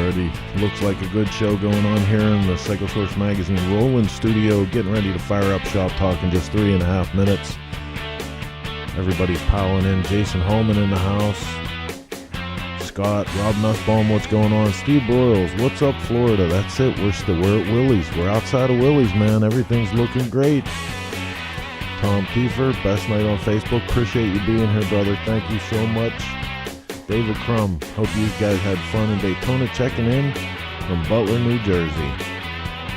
Already looks like a good show going on here in the Cyclosource Magazine Roland Studio. Getting ready to fire up Shop Talk in just 3.5 minutes. Everybody's piling in. Jason Holman in the house. Scott, Rob Nussbaum, what's going on? Steve Broyles, what's up, Florida? That's it. We're at Willie's. We're outside of Willie's, man. Everything's looking great. Tom Kiefer, best night on Facebook. Appreciate you being here, brother. Thank you so much. David Crum, hope you guys had fun in Daytona, checking in from Butler, New Jersey.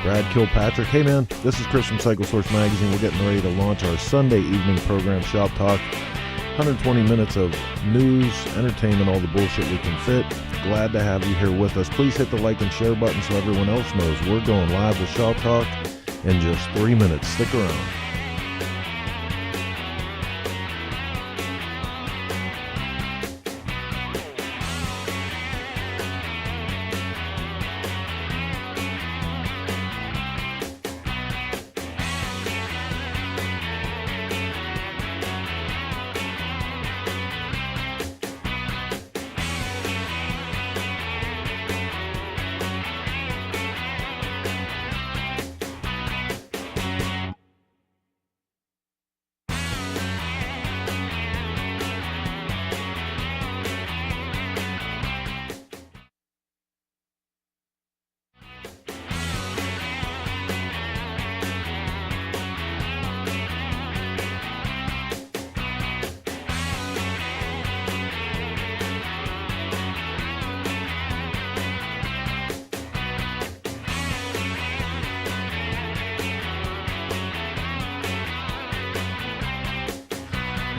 Brad Kilpatrick, hey man, this is Chris from Cyclosource Magazine. We're getting ready to launch our Sunday evening program, Shop Talk. 120 minutes of news, entertainment, all the bullshit we can fit. Glad to have you here with us. Please hit the like and share button so everyone else knows we're going live with Shop Talk in just 3 minutes. Stick around.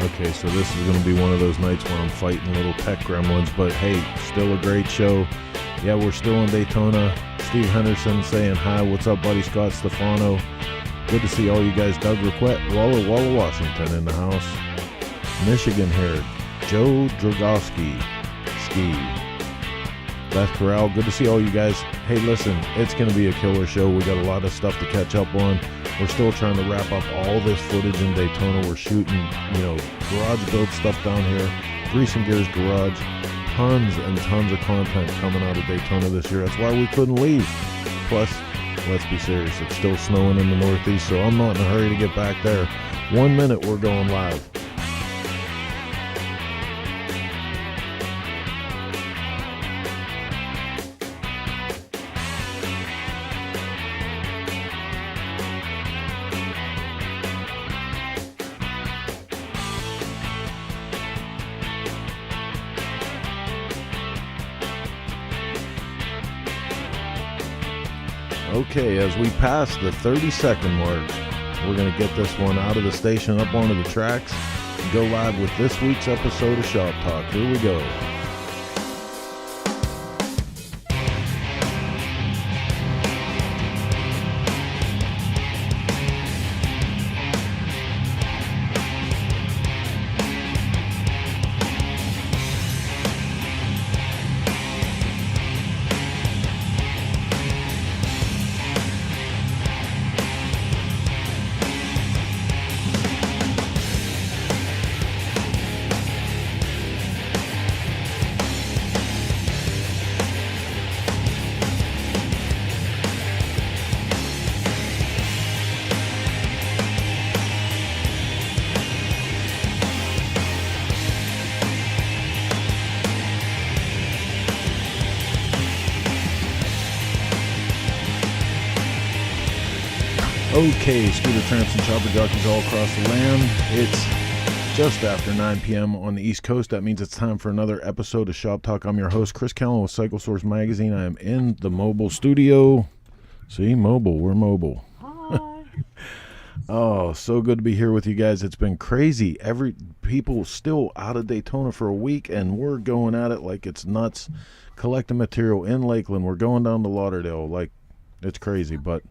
Okay, so this is going to be one of those nights where I'm fighting little tech gremlins, but hey, still a great show. Yeah, we're still in Daytona. Steve Henderson saying hi. What's up, buddy? Scott Stefano. Good to see all you guys. Doug Raquette, Walla, Washington in the house. Michigan here. Joe Dragowski. Ski. Beth Corral, good to see all you guys. Hey, listen, it's going to be a killer show. We got a lot of stuff to catch up on. We're still trying to wrap up all this footage in Daytona. We're shooting, garage build stuff down here. Grease and Gears Garage. Tons and tons of content coming out of Daytona this year. That's why we couldn't leave. Plus, let's be serious, it's still snowing in the Northeast, so I'm not in a hurry to get back there. 1 minute, we're going live. Okay, as we pass the 30-second mark, we're going to get this one out of the station, up onto the tracks, and go live with this week's episode of Shop Talk. Here we go. Okay, scooter tramps and chopper jockeys all across the land. It's just after 9 p.m. on the East Coast. That means it's time for another episode of Shop Talk. I'm your host, Chris Callen with Cyclosource Magazine. I am in the mobile studio. See, mobile. We're mobile. Hi. Oh, so good to be here with you guys. It's been crazy. People still out of Daytona for a week, and we're going at it like it's nuts. Collecting material in Lakeland. We're going down to Lauderdale. Like, it's crazy, but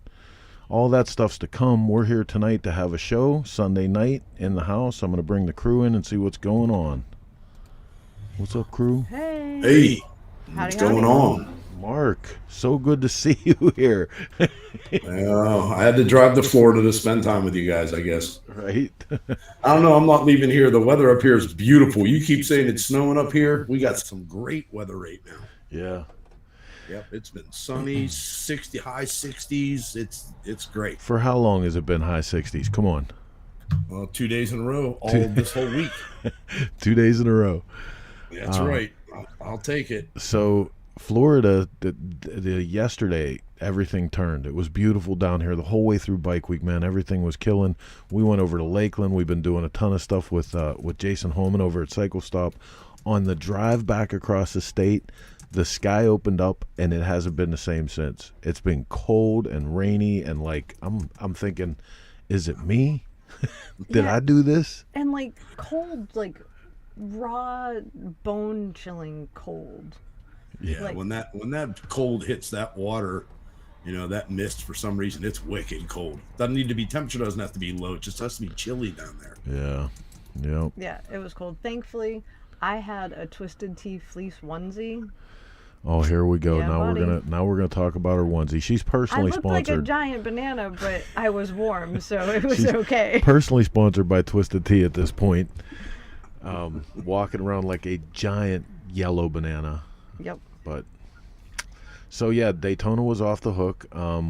all that stuff's to come. We're here tonight to have a show, Sunday night in the house. I'm going to bring the crew in and see what's going on. What's up, crew? Hey. Hey. What's going on? Mark, so good to see you here. I had to drive to Florida to spend time with you guys, I guess. Right? I don't know. I'm not leaving here. The weather up here is beautiful. You keep saying it's snowing up here. We got some great weather right now. Yeah. Yep, it's been sunny, 60 high 60s. It's great. For how long has it been high 60s? Come on. Well, 2 days in a row, Two- this whole week. 2 days in a row. That's right. I'll take it. So Florida, the yesterday, everything turned. It was beautiful down here the whole way through Bike Week, man. Everything was killing. We went over to Lakeland. We've been doing a ton of stuff with Jason Holman over at Cycle Stop. On the drive back across the state, the sky opened up, and it hasn't been the same since. It's been cold and rainy, and like I'm thinking, is it me? Did I do this? And like cold, like raw, bone chilling cold. Yeah, like, when that cold hits that water, that mist, for some reason it's wicked cold. Doesn't need to be, temperature doesn't have to be low, it just has to be chilly down there. Yeah, it was cold. Thankfully, I had a Twisted Tea fleece onesie. Oh, here we go. Yeah, now we're gonna talk about her onesie. She's personally I looked sponsored. like a giant banana, but I was warm, so it was She's okay. Personally sponsored by Twisted Tea at this point. Walking around like a giant yellow banana. Yep. But so yeah, Daytona was off the hook.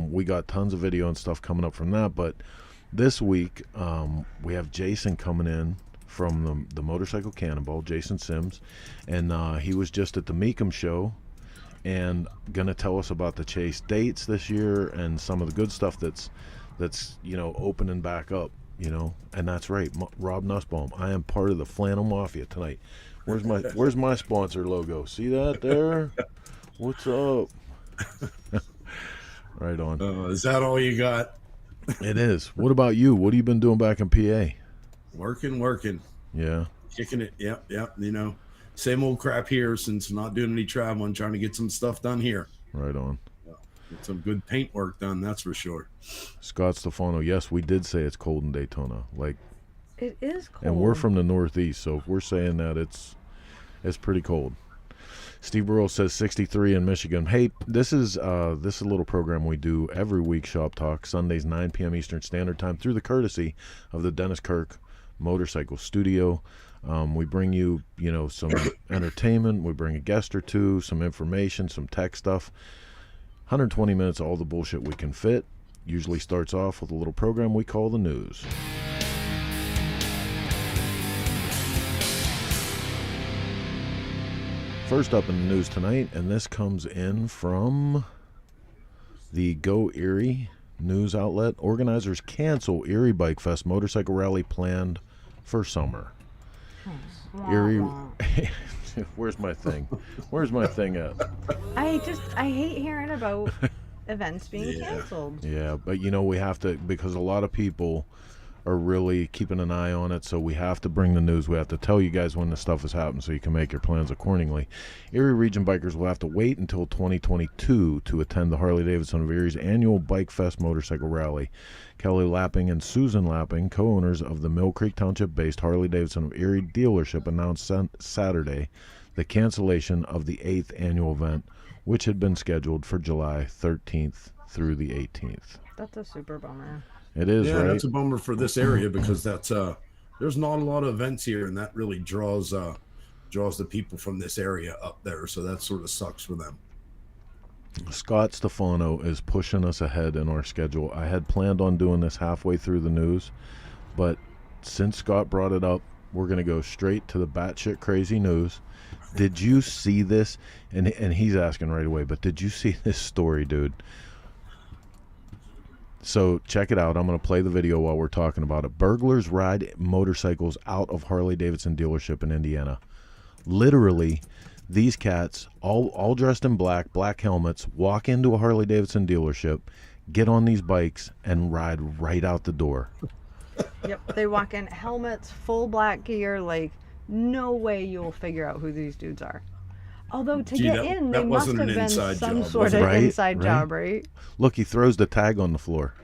We got tons of video and stuff coming up from that. But this week, we have Jason coming in from the Motorcycle Cannonball, Jason Sims, and he was just at the Meekum show and gonna tell us about the Chase dates this year and some of the good stuff that's opening back up, and that's right, Rob Nussbaum. I am part of the Flannel Mafia tonight. Where's my sponsor logo? See that there? What's up? Right on. Is that all you got? It is. What about you? What have you been doing back in PA? Working. Yeah. Kicking it. Yep. Same old crap here, since not doing any traveling, trying to get some stuff done here. Right on. Get some good paint work done, that's for sure. Scott Stefano, yes, we did say it's cold in Daytona. Like, It is cold. and we're from the Northeast, so if we're saying that, it's pretty cold. Steve Burrow says 63 in Michigan. Hey, this is a little program we do every week, Shop Talk, Sundays 9 p.m. Eastern Standard Time, through the courtesy of the Dennis Kirk Motorcycle Studio. We bring you, some entertainment. We bring a guest or two, some information, some tech stuff. 120 minutes, all the bullshit we can fit. Usually starts off with a little program we call the news. First up in the news tonight, and this comes in from the Go Erie news outlet. Organizers cancel Erie Bike Fest motorcycle rally planned for summer. Erie, where's my thing? Where's my thing at? I hate hearing about events being canceled. Yeah, but we have to, because a lot of people are really keeping an eye on it, so we have to bring the news. We have to tell you guys when the stuff has happened so you can make your plans accordingly. Erie Region bikers will have to wait until 2022 to attend the Harley-Davidson of Erie's annual Bike Fest motorcycle rally. Kelly Lapping and Susan Lapping, co-owners of the Mill Creek Township-based Harley-Davidson of Erie dealership, announced Saturday the cancellation of the 8th annual event, which had been scheduled for July 13th through the 18th. That's a super bummer. It is, right? That's a bummer for this area, because that's there's not a lot of events here, and that really draws the people from this area up there, so that sort of sucks for them. Scott Stefano is pushing us ahead in our schedule. I had planned on doing this halfway through the news, but since Scott brought it up, we're going to go straight to the batshit crazy news. Did you see this? And he's asking right away, but did you see this story, dude? So check it out. I'm going to play the video while we're talking about it. Burglars ride motorcycles out of Harley-Davidson dealership in Indiana. Literally, these cats, all dressed in black helmets, walk into a Harley-Davidson dealership, get on these bikes, and ride right out the door. Yep, they walk in helmets, full black gear, like no way you'll figure out who these dudes are. Although to get in, they must have been some sort of inside job, right? Look, he throws the tag on the floor.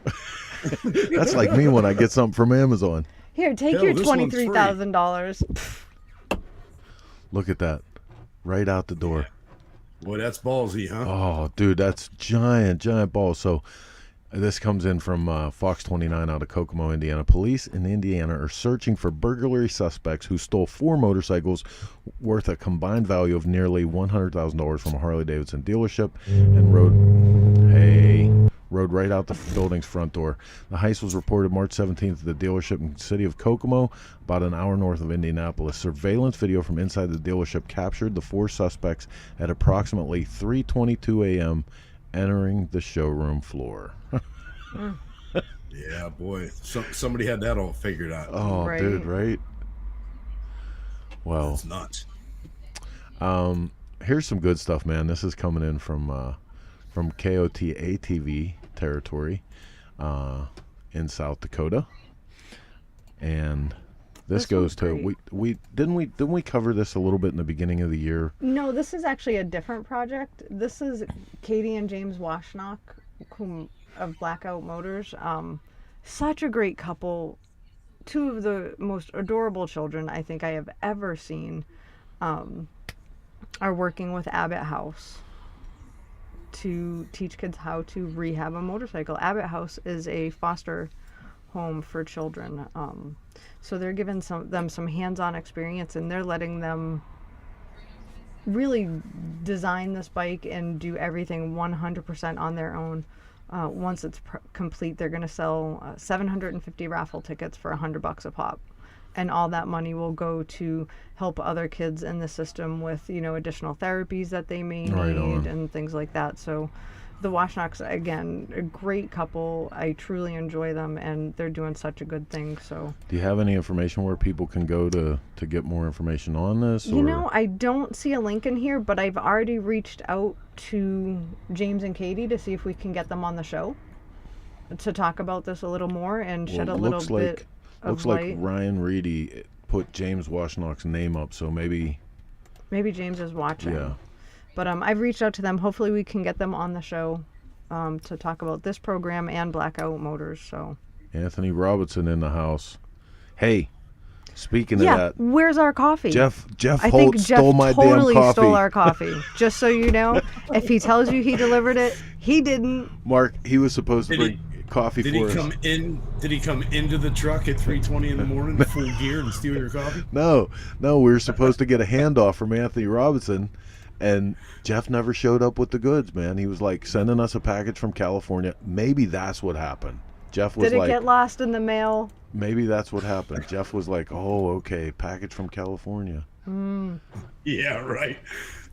That's like me when I get something from Amazon. Here, take your $23,000. Look at that. Right out the door. Boy, that's ballsy, huh? Oh, dude, that's giant balls. So This comes in from Fox 29 out of Kokomo, Indiana. Police in Indiana are searching for burglary suspects who stole 4 motorcycles worth a combined value of nearly $100,000 from a Harley-Davidson dealership and rode right out the building's front door. The heist was reported March 17th at the dealership in the city of Kokomo, about an hour north of Indianapolis. Surveillance video from inside the dealership captured the 4 suspects at approximately 3:22 a.m. entering the showroom floor. Yeah, boy. Somebody had that all figured out. Oh, right. Dude, right? Well, that's nuts. Here's some good stuff, man. This is coming in from KOTA-TV territory in South Dakota, and this goes to we didn't we cover this a little bit in the beginning of the year? No, this is actually a different project. This is Katie and James Wauseon of Blackout Motors. Such a great couple. 2 of the most adorable children I think I have ever seen are working with Abbott House to teach kids how to rehab a motorcycle. Abbott House is a foster home for children. So they're giving them some hands-on experience, and they're letting them really design this bike and do everything 100% on their own. Once it's complete, they're going to sell 750 raffle tickets for $100 a pop. And all that money will go to help other kids in the system with, additional therapies that they may need and things like that. So the Wauseons, again, a great couple. I truly enjoy them, and they're doing such a good thing. So, do you have any information where people can go to get more information on this? Or? I don't see a link in here, but I've already reached out to James and Katie to see if we can get them on the show to talk about this a little more and shed a little bit of light. Looks like Ryan Reedy put James Wauseon's name up, so maybe James is watching. Yeah. But I've reached out to them. Hopefully we can get them on the show to talk about this program and Blackout Motors. So Anthony Robinson in the house. Hey, speaking of that, where's our coffee? Jeff Holt stole my damn coffee. Totally stole our coffee. Just so you know, if he tells you he delivered it, he didn't. Mark, he was supposed to bring coffee for us. Did he come into the truck at 3:20 in the morning, full gear, and steal your coffee? No, we were supposed to get a handoff from Anthony Robinson. And Jeff never showed up with the goods, man. He was like sending us a package from California. Maybe that's what happened. Jeff was Did it get lost in the mail? Maybe that's what happened. Jeff was like, oh, okay, package from California. Yeah, right.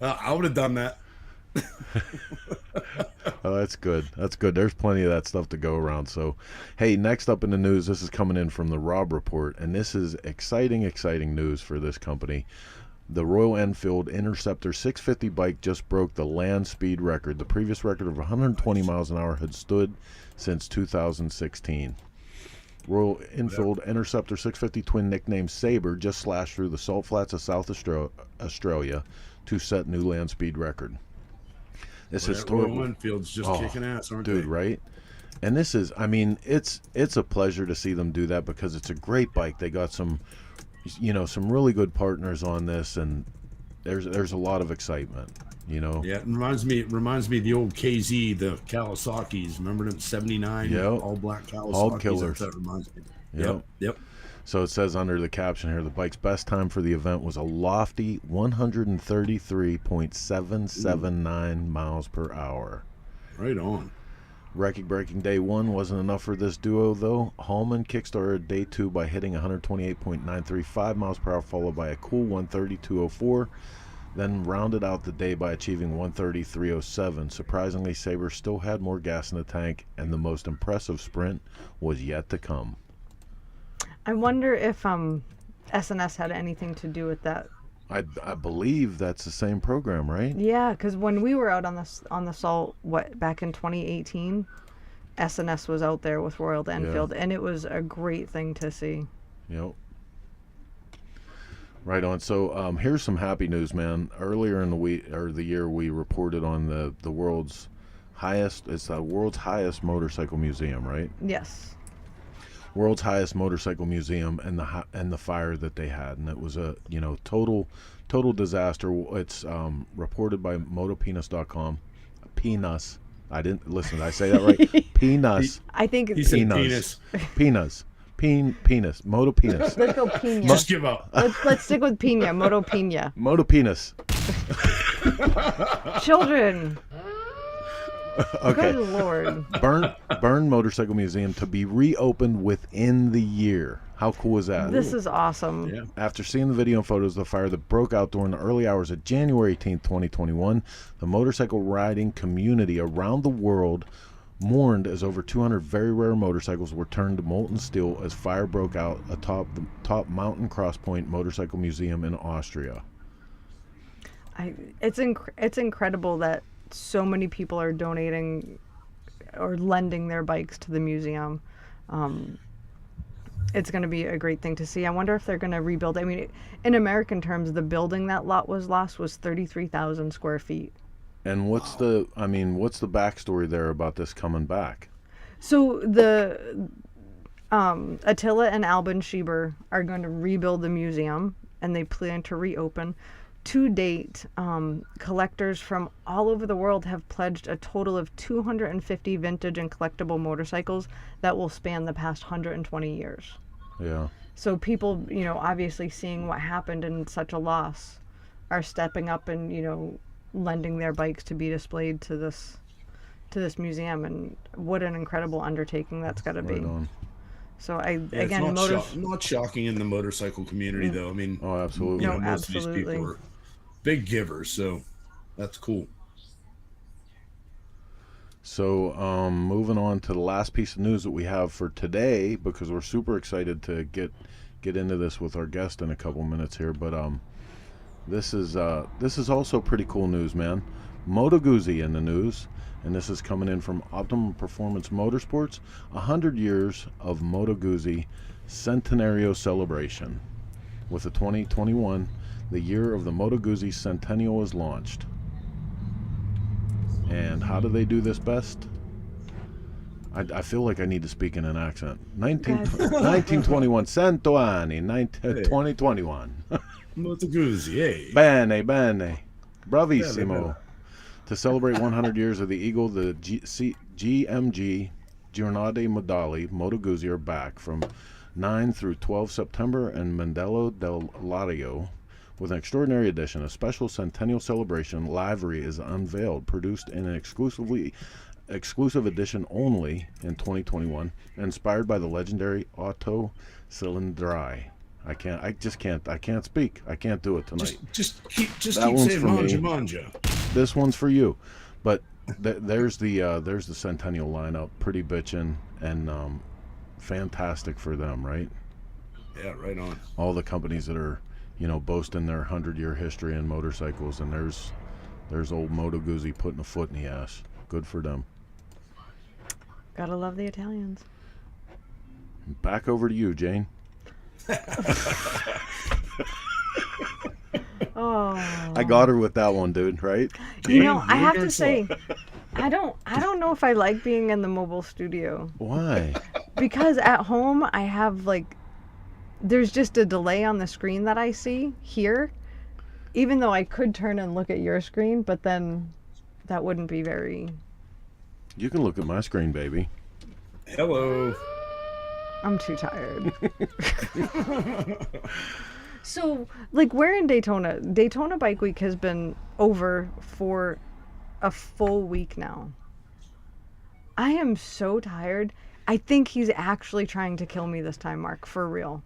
I would have done that. Oh, that's good. That's good. There's plenty of that stuff to go around. So, hey, next up in the news, this is coming in from the Rob Report, and this is exciting news for this company. The Royal Enfield Interceptor 650 bike just broke the land speed record. The previous record of 120 miles an hour had stood since 2016. Royal Enfield Interceptor 650 twin, nicknamed Sabre, just slashed through the salt flats of South Australia to set new land speed record. This is Royal Enfield's just kicking ass, aren't they? Dude, right? And this is, it's a pleasure to see them do that because it's a great bike. They got some really good partners on this, and there's a lot of excitement, Yeah, it reminds me of the old KZ, the Kawasaki's. Remember them 79 all black Kawasaki's? All killers. That reminds me. Yep. So it says under the caption here, the bike's best time for the event was a lofty 133.779 miles per hour. Right on. Record-breaking day 1 wasn't enough for this duo, though. Hallman kickstarted day 2 by hitting 128.935 miles per hour, followed by a cool 132.04, then rounded out the day by achieving 133.07. Surprisingly, Sabre still had more gas in the tank, and the most impressive sprint was yet to come. I wonder if SNS had anything to do with that. I believe that's the same program, right? Yeah, because when we were out on the salt, back in 2018, SNS was out there with Royal Enfield, and it was a great thing to see. Yep. Right on. So here's some happy news, man. Earlier in the year, we reported on the world's highest. It's the world's highest motorcycle museum, right? Yes. World's highest motorcycle museum, and the fire that they had, and it was a total disaster. It's reported by motopenis.com, I didn't listen. Did I say that right? Penis. I think he said penis. Penis. Penis. Moto penis. Let's go pina. Just give up. Let's stick with pina. Moto pina. Moto penis. Children. Okay. Good Lord. Burn Motorcycle Museum to be reopened within the year. How cool is that? This is awesome. Yeah. After seeing the video and photos of the fire that broke out during the early hours of January 18th, 2021, the motorcycle riding community around the world mourned as over 200 very rare motorcycles were turned to molten steel as fire broke out atop the top Mountain Crosspoint Motorcycle Museum in Austria. It's incredible that so many people are donating or lending their bikes to the museum. It's going to be a great thing to see. I wonder if they're going to rebuild. I mean, in American terms, the building that lot was lost was 33,000 square feet. And what's the backstory there about this coming back? So the Attila and Albin Schieber are going to rebuild the museum, and they plan to reopen. To date, collectors from all over the world have pledged a total of 250 vintage and collectible motorcycles that will span the past 120 years. Yeah. So people, obviously seeing what happened and such a loss, are stepping up and, lending their bikes to be displayed to this museum. And what an incredible undertaking that's got to be. On. So it's not shocking in the motorcycle community, though. I mean, oh, absolutely. Most of these people are big givers, so that's cool. So moving on to the last piece of news that we have for today, because we're super excited to get into this with our guest in a couple minutes here. But this is also pretty cool news, man. Moto Guzzi in the news, and this is coming in from Optimum Performance Motorsports. 100 years of Moto Guzzi Centenario celebration. With the 2021, the year of the Moto Guzzi Centennial is launched. And how do they do this best? I feel like I need to speak in an accent. 1921, 2021. Moto Guzzi, hey. Bene. Bravissimo. To celebrate 100 years of the Eagle, the GMG Giornate Modali Moto Guzzi are back from 9 through 12 September in Mandello del Lario. With an extraordinary edition, a special centennial celebration livery is unveiled, produced in an exclusive edition only in 2021, inspired by the legendary Otto Cylindri. I can't speak. I can't do it tonight. Just keep saying manja. This one's for you. But there's the centennial lineup, pretty bitchin' and fantastic for them, right? Yeah, right on. All the companies that are boasting their 100-year history in motorcycles, and there's old Moto Guzzi putting a foot in the ass. Good for them. Gotta love the Italians. Back over to you, Jane. Oh. I got her with that one, dude, right? I have to say, I don't know if I like being in the mobile studio. Why? Because at home I have there's just a delay on the screen that I see here, even though I could turn and look at your screen, but then that wouldn't be very... You can look at my screen, baby. Hello. I'm too tired. So, we're in Daytona. Daytona Bike Week has been over for a full week now. I am so tired. I think he's actually trying to kill me this time, Mark, for real.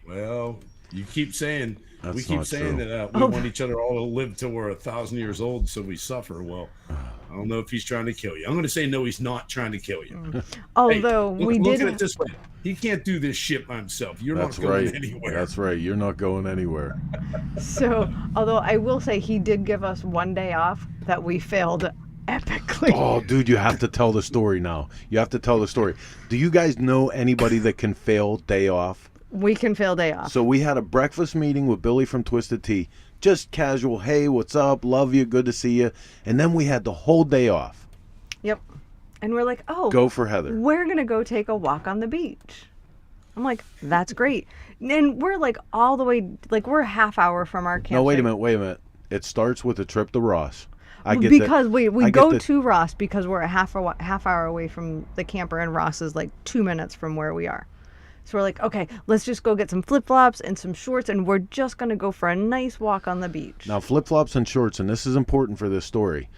Well, you keep saying that we want each other all to live till we're 1,000 years old, so we suffer. Well, I don't know if he's trying to kill you. I'm going to say no, he's not trying to kill you. Although look at it this way: he can't do this shit by himself. You're not going anywhere. That's right. You're not going anywhere. So, although I will say he did give us one day off that we failed epically. Oh, dude, you have to tell the story now. You have to tell the story. Do you guys know anybody that can fail day off? We can fail day off. So we had a breakfast meeting with Billy from Twisted Tea. Just casual, hey, what's up? Love you, good to see you. And then we had the whole day off. Yep. And we're like, oh. Go for Heather. We're going to go take a walk on the beach. I'm like, that's great. And we're all the way, we're a half hour from our campsite. No, wait a minute. It starts with a trip to Ross. Because we go to Ross because we're a half hour away from the camper, and Ross is like 2 minutes from where we are. So we're like, okay, let's just go get some flip-flops and some shorts, and we're just going to go for a nice walk on the beach. Now, flip-flops and shorts, and this is important for this story.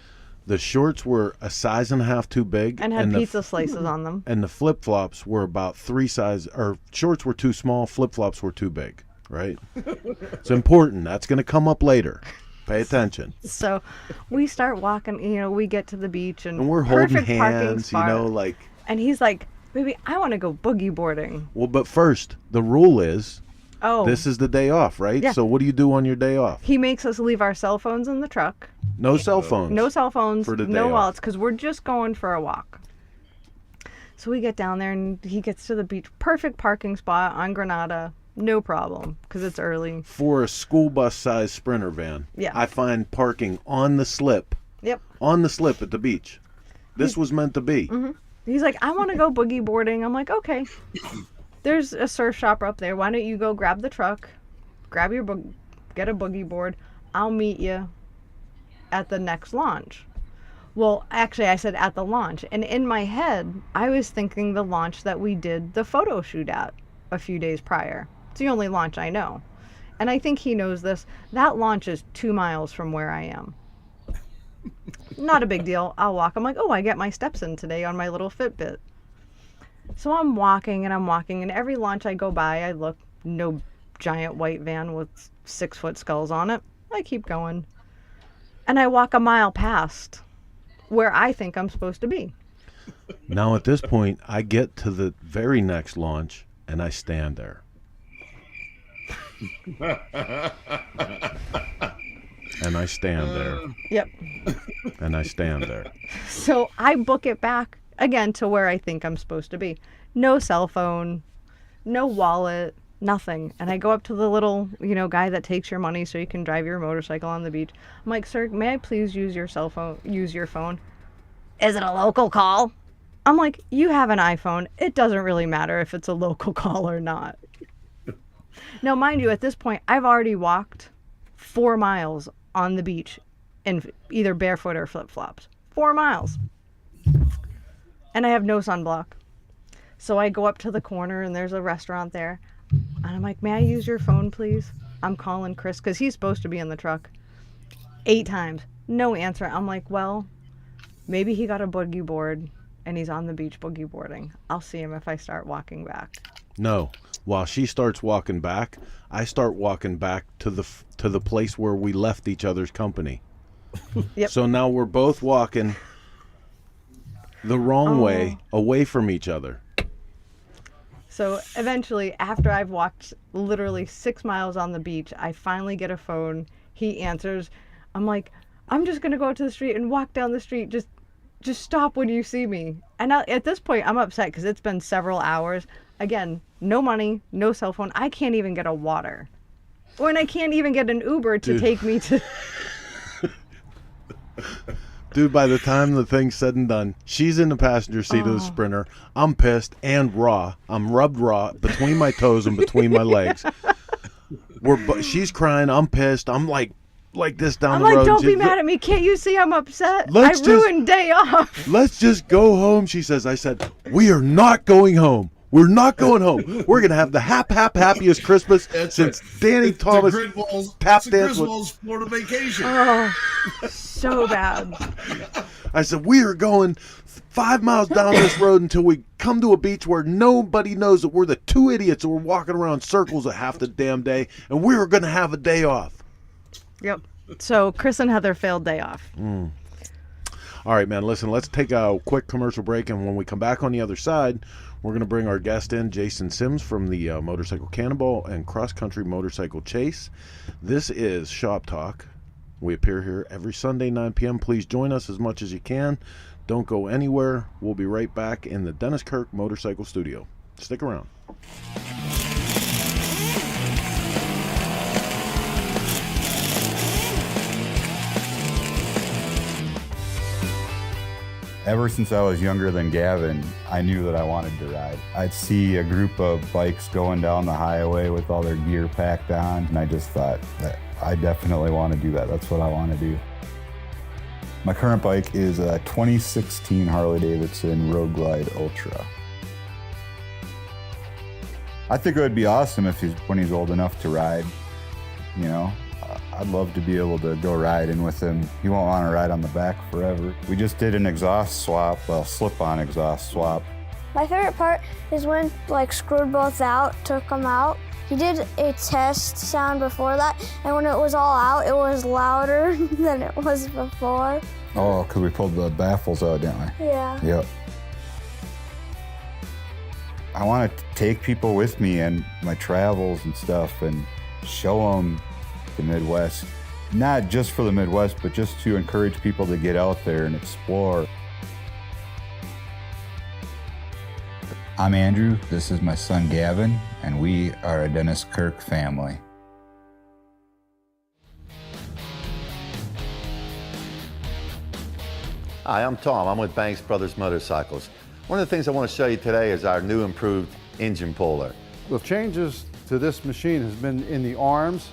The shorts were a size and a half too big. And had pizza slices on them. And the flip-flops were about 3 sizes, or shorts were too small, flip-flops were too big, right? It's important. That's going to come up later. Pay attention. So we start walking, we get to the beach, and we're holding hands, like. And he's like, baby, I want to go boogie boarding. Well, but first, the rule is, this is the day off, right? Yeah. So what do you do on your day off? He makes us leave our cell phones in the truck. No cell phones. No cell phones, for the day no off. wallets, because we're just going for a walk. So we get down there, and he gets to the beach. Perfect parking spot on Granada. No problem, because it's early. For a school bus-sized Sprinter van, I find parking on the slip. Yep. On the slip at the beach. This was meant to be. Mm-hmm. He's like, I want to go boogie boarding. I'm like, okay. There's a surf shop up there. Why don't you go grab the truck, get a boogie board. I'll meet you at the next launch. Well, actually, I said at the launch. And in my head, I was thinking the launch that we did the photo shoot at a few days prior. It's the only launch I know. And I think he knows this. That launch is 2 miles from where I am. Not a big deal. I'll walk. I'm like, I get my steps in today on my little Fitbit. So I'm walking, and every launch I go by, I look, no giant white van with 6-foot skulls on it. I keep going. And I walk a mile past where I think I'm supposed to be. Now at this point, I get to the very next launch, and I stand there. And I stand there. Yep. And I stand there. So I book it back again to where I think I'm supposed to be. No cell phone, no wallet, nothing. And I go up to the little, guy that takes your money so you can drive your motorcycle on the beach. I'm like, sir, may I please use your phone? Is it a local call? I'm like, you have an iPhone. It doesn't really matter if it's a local call or not. Now, mind you, at this point, I've already walked 4 miles on the beach in either barefoot or flip-flops. 4 miles. And I have no sunblock. So I go up to the corner, and there's a restaurant there. And I'm like, may I use your phone, please? I'm calling Chris, because he's supposed to be in the truck. 8 times. No answer. I'm like, well, maybe he got a boogie board, and he's on the beach boogie boarding. I'll see him if I start walking back. No. While she starts walking back, I start walking back to the place where we left each other's company. Yep. So now we're both walking the wrong way, away from each other. So eventually, after I've walked literally 6 miles on the beach, I finally get a phone. He answers. I'm like, I'm just going to go out to the street and walk down the street. Just stop when you see me. And at this point, I'm upset because it's been several hours. Again, no money, no cell phone. I can't even get a water. And I can't even get an Uber to take me to... Dude, by the time the thing's said and done, she's in the passenger seat of the Sprinter. I'm pissed and raw. I'm rubbed raw between my toes and between my legs. She's crying. I'm pissed. I'm like this down the road. I'm like, don't be mad at me. Can't you see I'm upset? I ruined day off. Let's just go home, she says. I said, we are not going home. We're not going home. We're going to have the happiest Christmas since Danny Thomas tap dance with Florida vacation. Oh, so bad. I said, we are going 5 miles down this road until we come to a beach where nobody knows that we're the 2 idiots that were walking around circles a half the damn day, and we were going to have a day off. Yep. So Chris and Heather failed day off. All right, man, listen, let's take a quick commercial break, and when we come back on the other side, we're going to bring our guest in, Jason Sims from the Motorcycle Cannonball and Cross Country Motorcycle Chase. This is Shop Talk. We appear here every Sunday, 9 p.m. Please join us as much as you can. Don't go anywhere. We'll be right back in the Dennis Kirk Motorcycle Studio. Stick around. Ever since I was younger than Gavin, I knew that I wanted to ride. I'd see a group of bikes going down the highway with all their gear packed on, and I just thought that I definitely want to do that. That's what I want to do. My current bike is a 2016 Harley-Davidson Road Glide Ultra. I think it would be awesome if when he's old enough to ride, you know. I'd love to be able to go riding with him. He won't want to ride on the back forever. We just did an exhaust swap, a slip-on exhaust swap. My favorite part is when screwed both out, took them out. He did a test sound before that, and when it was all out, it was louder than it was before. Oh, because we pulled the baffles out, didn't we? Yeah. Yep. I want to take people with me in my travels and stuff and show them the Midwest. Not just for the Midwest, but just to encourage people to get out there and explore. I'm Andrew, this is my son Gavin, and we are a Dennis Kirk family. Hi, I'm Tom. I'm with Banks Brothers Motorcycles. One of the things I want to show you today is our new improved engine puller. The changes to this machine has been in the arms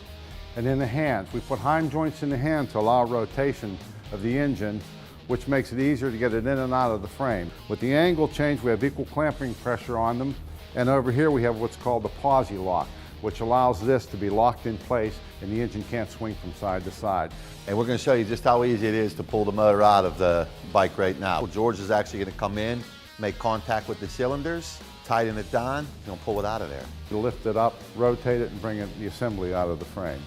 and in the hands. We put hind joints in the hand to allow rotation of the engine, which makes it easier to get it in and out of the frame. With the angle change, we have equal clamping pressure on them. And over here we have what's called the posi lock, which allows this to be locked in place and the engine can't swing from side to side. And we're going to show you just how easy it is to pull the motor out of the bike right now. George is actually going to come in, make contact with the cylinders, tighten it down, he's going to pull it out of there. You'll lift it up, rotate it, and bring the assembly out of the frame.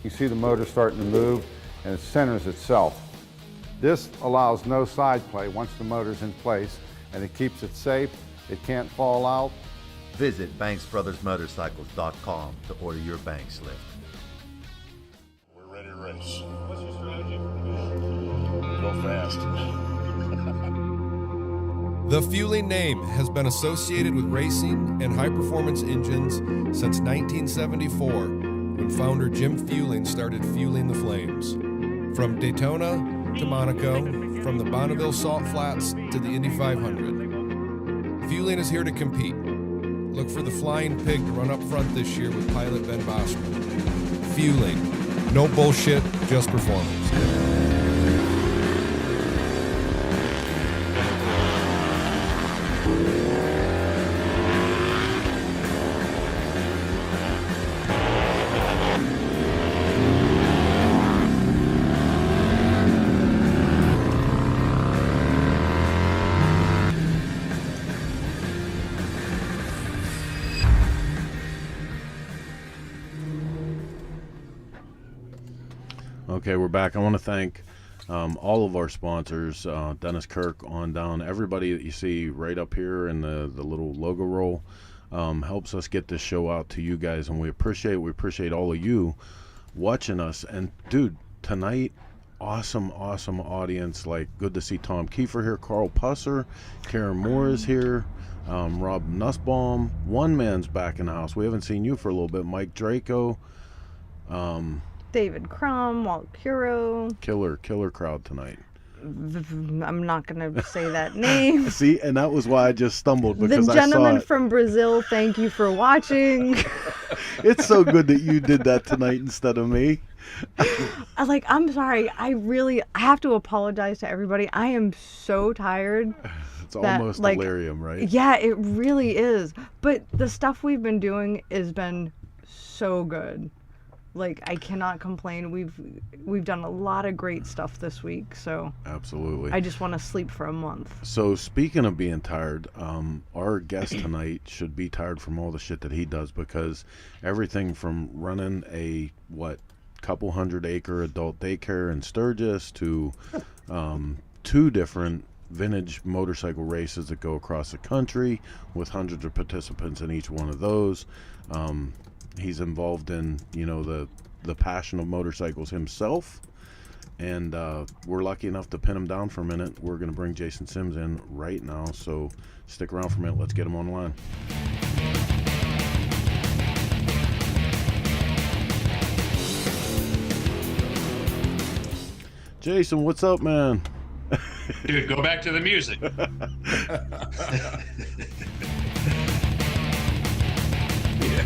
You see the motor starting to move and it centers itself. This allows no side play once the motor's in place, and it keeps it safe, it can't fall out. Visit BanksBrothersMotorcycles.com to order your Banks lift. We're ready to race. What's your strategy? Go fast. The Fueling name has been associated with racing and high-performance engines since 1974, when founder Jim Fueling started fueling the flames. From Daytona to Monaco, from the Bonneville Salt Flats to the Indy 500. Fueling is here to compete. Look for the Flying Pig to run up front this year with pilot Ben Bosman. Fueling. No bullshit, just performance. Okay, we're back. I want to thank all of our sponsors, Dennis Kirk on down. Everybody that you see right up here in the little logo roll helps us get this show out to you guys, and we appreciate all of you watching us. And dude, tonight, awesome audience. Like, good to see Tom Kiefer here, Carl Pusser, Karen Moore is here, Rob Nussbaum. One man's back in the house. We haven't seen you for a little bit. Mike Draco. David Crum, Walt Curo. Killer crowd tonight. I'm not going to say that name. See, and that was why I just stumbled, because the gentleman from Brazil, thank you for watching. It's so good that you did that tonight instead of me. I'm sorry. I have to apologize to everybody. I am so tired. It's almost delirium, right? Yeah, it really is. But the stuff we've been doing has been so good. I cannot complain. We've done a lot of great stuff this week, so absolutely. I just want to sleep for a month. So speaking of being tired, our guest tonight should be tired from all the shit that he does, because everything from running a couple 100-acre adult daycare in Sturgis to 2 different vintage motorcycle races that go across the country with hundreds of participants in each one of those. He's involved in, the passion of motorcycles himself, and we're lucky enough to pin him down for a minute. We're going to bring Jason Sims in right now, so stick around for a minute. Let's get him online. Jason, what's up, man? Dude, go back to the music.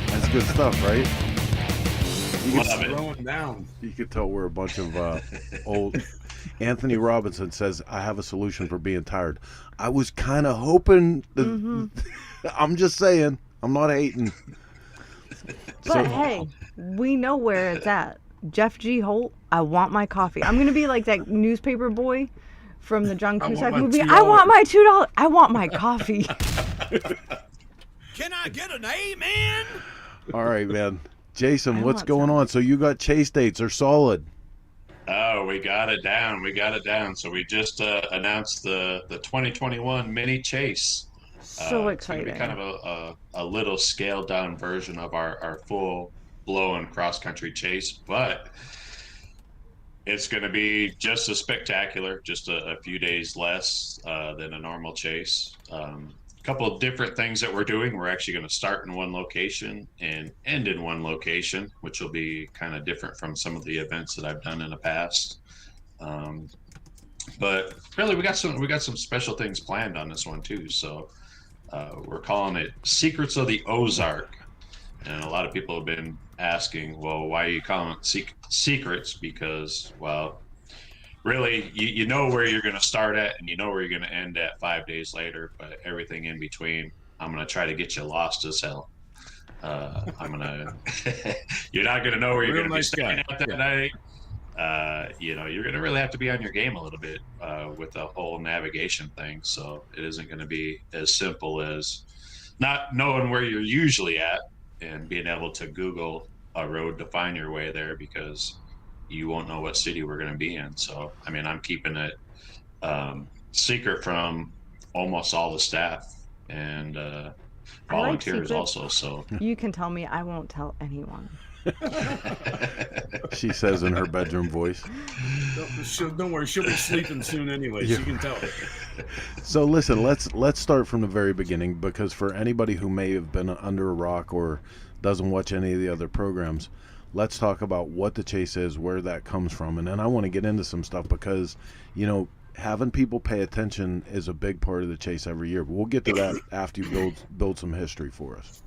That's good stuff, right? Throwing down. You could tell we're a bunch of old Anthony Robinson says, I have a solution for being tired. I was kind of hoping that, I'm just saying, I'm not hating. But hey, we know where it's at. Jeff G. Holt, I want my coffee. I'm going to be like that newspaper boy from the John Cusack movie. I want my $2. I want my coffee. Can I get an amen? All right, man. Jason, what's going on? So you got chase dates are solid. Oh, we got it down. So we just announced the 2021 mini chase. So exciting. It's going to be kind of a little scaled down version of our full blown cross country chase, but it's going to be just as spectacular, just a few days less than a normal chase. A couple of different things that we're doing. We're actually going to start in one location and end in one location, which will be kind of different from some of the events that I've done in the past. But really, we got some special things planned on this one too. So we're calling it Secrets of the Ozark. And a lot of people have been asking, well, why are you calling it secrets? Because, well, really, you know where you're going to start at and you know where you're going to end at 5 days later, but everything in between, I'm going to try to get you lost as hell. You're not going to know where you're going to be staying at that night. You're going to really have to be on your game a little bit with the whole navigation thing. So it isn't going to be as simple as not knowing where you're usually at and being able to Google a road to find your way there, because you won't know what city we're going to be in. So, I mean, I'm keeping it secret from almost all the staff and volunteers also. So you can tell me, I won't tell anyone. She says in her bedroom voice. Don't worry, she'll be sleeping soon anyway. Yeah. She can tell. So listen, let's start from the very beginning, because for anybody who may have been under a rock or doesn't watch any of the other programs, let's talk about what the chase is, where that comes from, and then I want to get into some stuff, because having people pay attention is a big part of the chase every year. But we'll get to that after you build some history for us.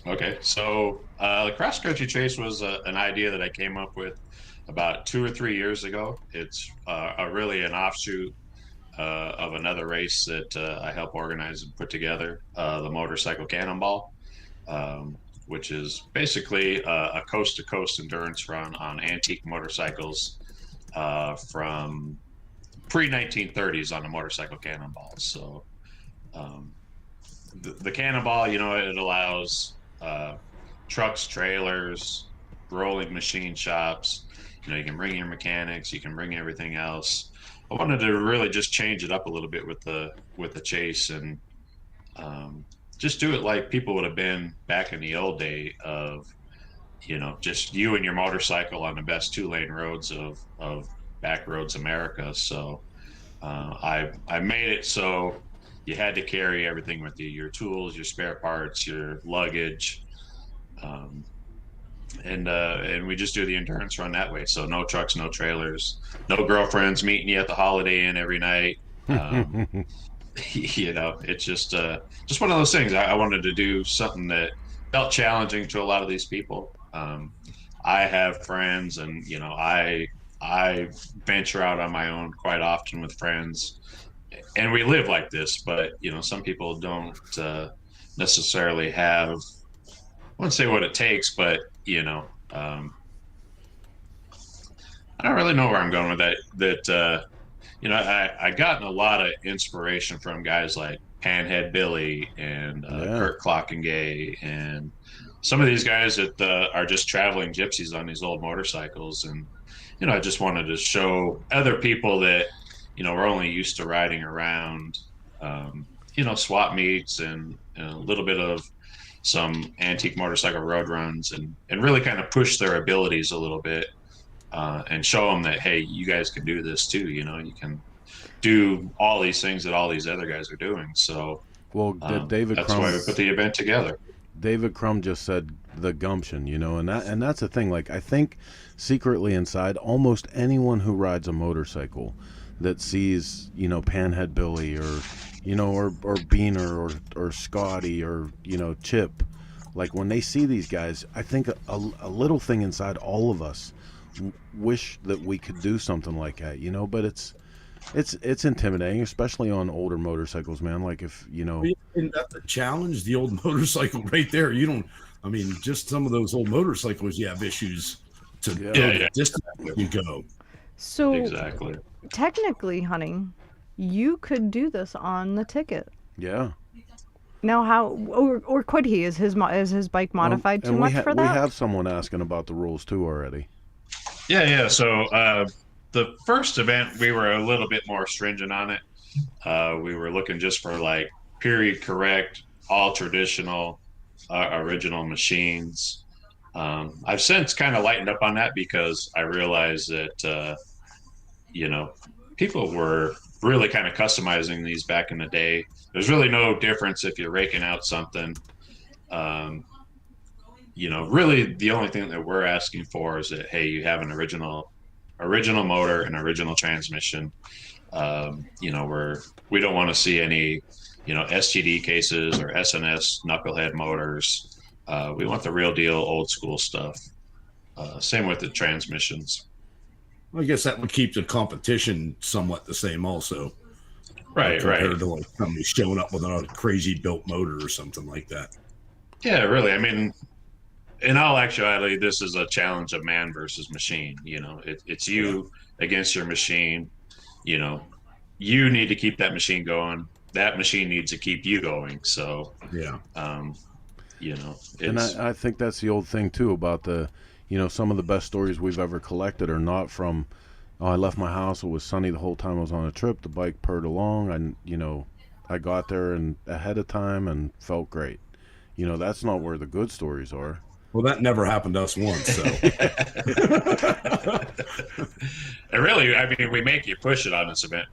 Okay, so the cross country chase was an idea that I came up with about 2 or 3 years ago. It's really an offshoot of another race that I help organize and put together, the motorcycle Cannonball, which is basically a coast-to-coast endurance run on antique motorcycles from pre-1930s on the motorcycle Cannonball. So the Cannonball, it allows trucks, trailers, rolling machine shops. You can bring your mechanics, you can bring everything else. I wanted to really just change it up a little bit with the chase and just do it like people would have been back in the old day of, just you and your motorcycle on the best 2-lane roads of back roads America. So I made it so you had to carry everything with you, your tools, your spare parts, your luggage. And we just do the endurance run that way. So no trucks, no trailers, no girlfriends meeting you at the Holiday Inn every night. It's just one of those things. I wanted to do something that felt challenging to a lot of these people. I have friends, and I venture out on my own quite often with friends, and we live like this. But some people don't necessarily have, I wouldn't say what it takes, but I don't really know where I'm going with that. I gotten a lot of inspiration from guys like Panhead Billy and Kurt Clockengay, and some of these guys that are just traveling gypsies on these old motorcycles. And I just wanted to show other people that we're only used to riding around swap meets and a little bit of some antique motorcycle road runs, and really kind of push their abilities a little bit and show them that, hey, you guys can do this too. You can do all these things that all these other guys are doing. So David that's Crum, why we put the event together. David Crum just said the gumption, and that's the thing. Like, I think secretly inside, almost anyone who rides a motorcycle that sees, Panhead Billy or Beaner or Scotty or, Chip, like when they see these guys, I think a little thing inside all of us wish that we could do something like that, you know, but it's intimidating, especially on older motorcycles, man. Like if, you know, and that's a challenge, the old motorcycle right there. I mean, just some of those old motorcycles, you have issues to go the distance that you go. So exactly. Technically, honey, you could do this on the ticket. Yeah. Now, how or could he? Is his bike modified too much for that? We have someone asking about the rules too already. Yeah. So the first event, we were a little bit more stringent on it. We were looking just for like period correct, all traditional, original machines. I've since kind of lightened up on that because I realized that, you know, people were really kind of customizing these back in the day. There's really no difference if you're raking out something. You know, really the only thing that we're asking for is that, hey, you have an original motor and original transmission. You know, we don't want to see any, you know, STD cases or SNS knucklehead motors. We want the real deal, old school stuff. Same with the transmissions. I guess that would keep the competition somewhat the same also. Right. Compared to like somebody showing up with a crazy built motor or something like that. Yeah, really. I mean, in all actuality, this is a challenge of man versus machine. You know, it's you against your machine. You know, you need to keep that machine going. That machine needs to keep you going. So, yeah. You know, and I think that's the old thing too about the, you know, some of the best stories we've ever collected are not from, oh, I left my house, it was sunny the whole time I was on a trip, the bike purred along, and, you know, I got there and ahead of time and felt great. You know, that's not where the good stories are. Well, that never happened to us once, so. And really, I mean, we make you push it on this event.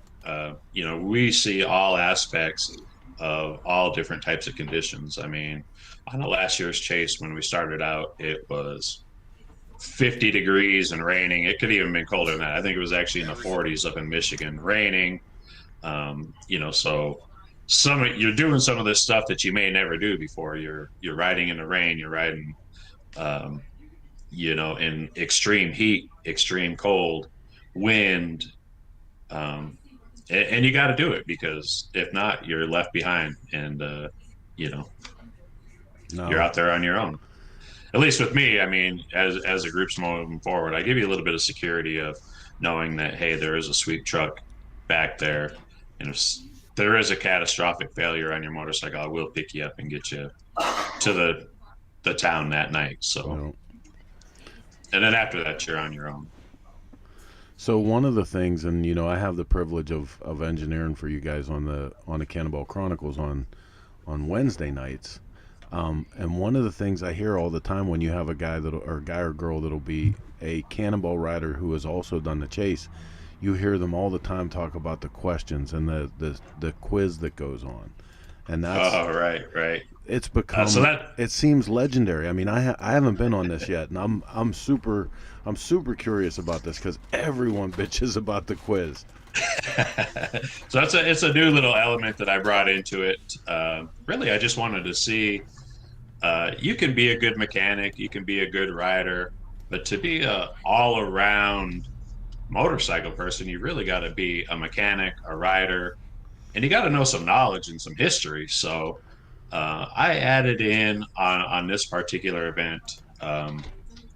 You know, we see all aspects of all different types of conditions. I mean, on the last year's chase, when we started out, it was 50 degrees and raining. It could even have been colder than that. I think it was actually in the 40s up in Michigan, raining. You know, so you're doing some of this stuff that you may never do before. You're riding in the rain, you're riding, you know, in extreme heat, extreme cold, wind, and you got to do it, because if not, you're left behind, and you know, you're out there on your own. At least with me, I mean, as a group's moving forward, I give you a little bit of security of knowing that, hey, there is a sweep truck back there, and if there is a catastrophic failure on your motorcycle, I will pick you up and get you to the town that night. So, and then after that, you're on your own. So one of the things, and you know, I have the privilege of engineering for you guys on the Cannonball Chronicles on Wednesday nights. And one of the things I hear all the time when you have a guy or girl that'll be a Cannonball rider who has also done the chase, you hear them all the time talk about the questions and the quiz that goes on, and that's right. It's become it seems legendary. I mean, I haven't been on this yet, and I'm super curious about this because everyone bitches about the quiz. So it's a new little element that I brought into it. Really, I just wanted to see. You can be a good mechanic, you can be a good rider, but to be a all-around motorcycle person, you really got to be a mechanic, a rider, and you got to know some knowledge and some history. So I added in on this particular event,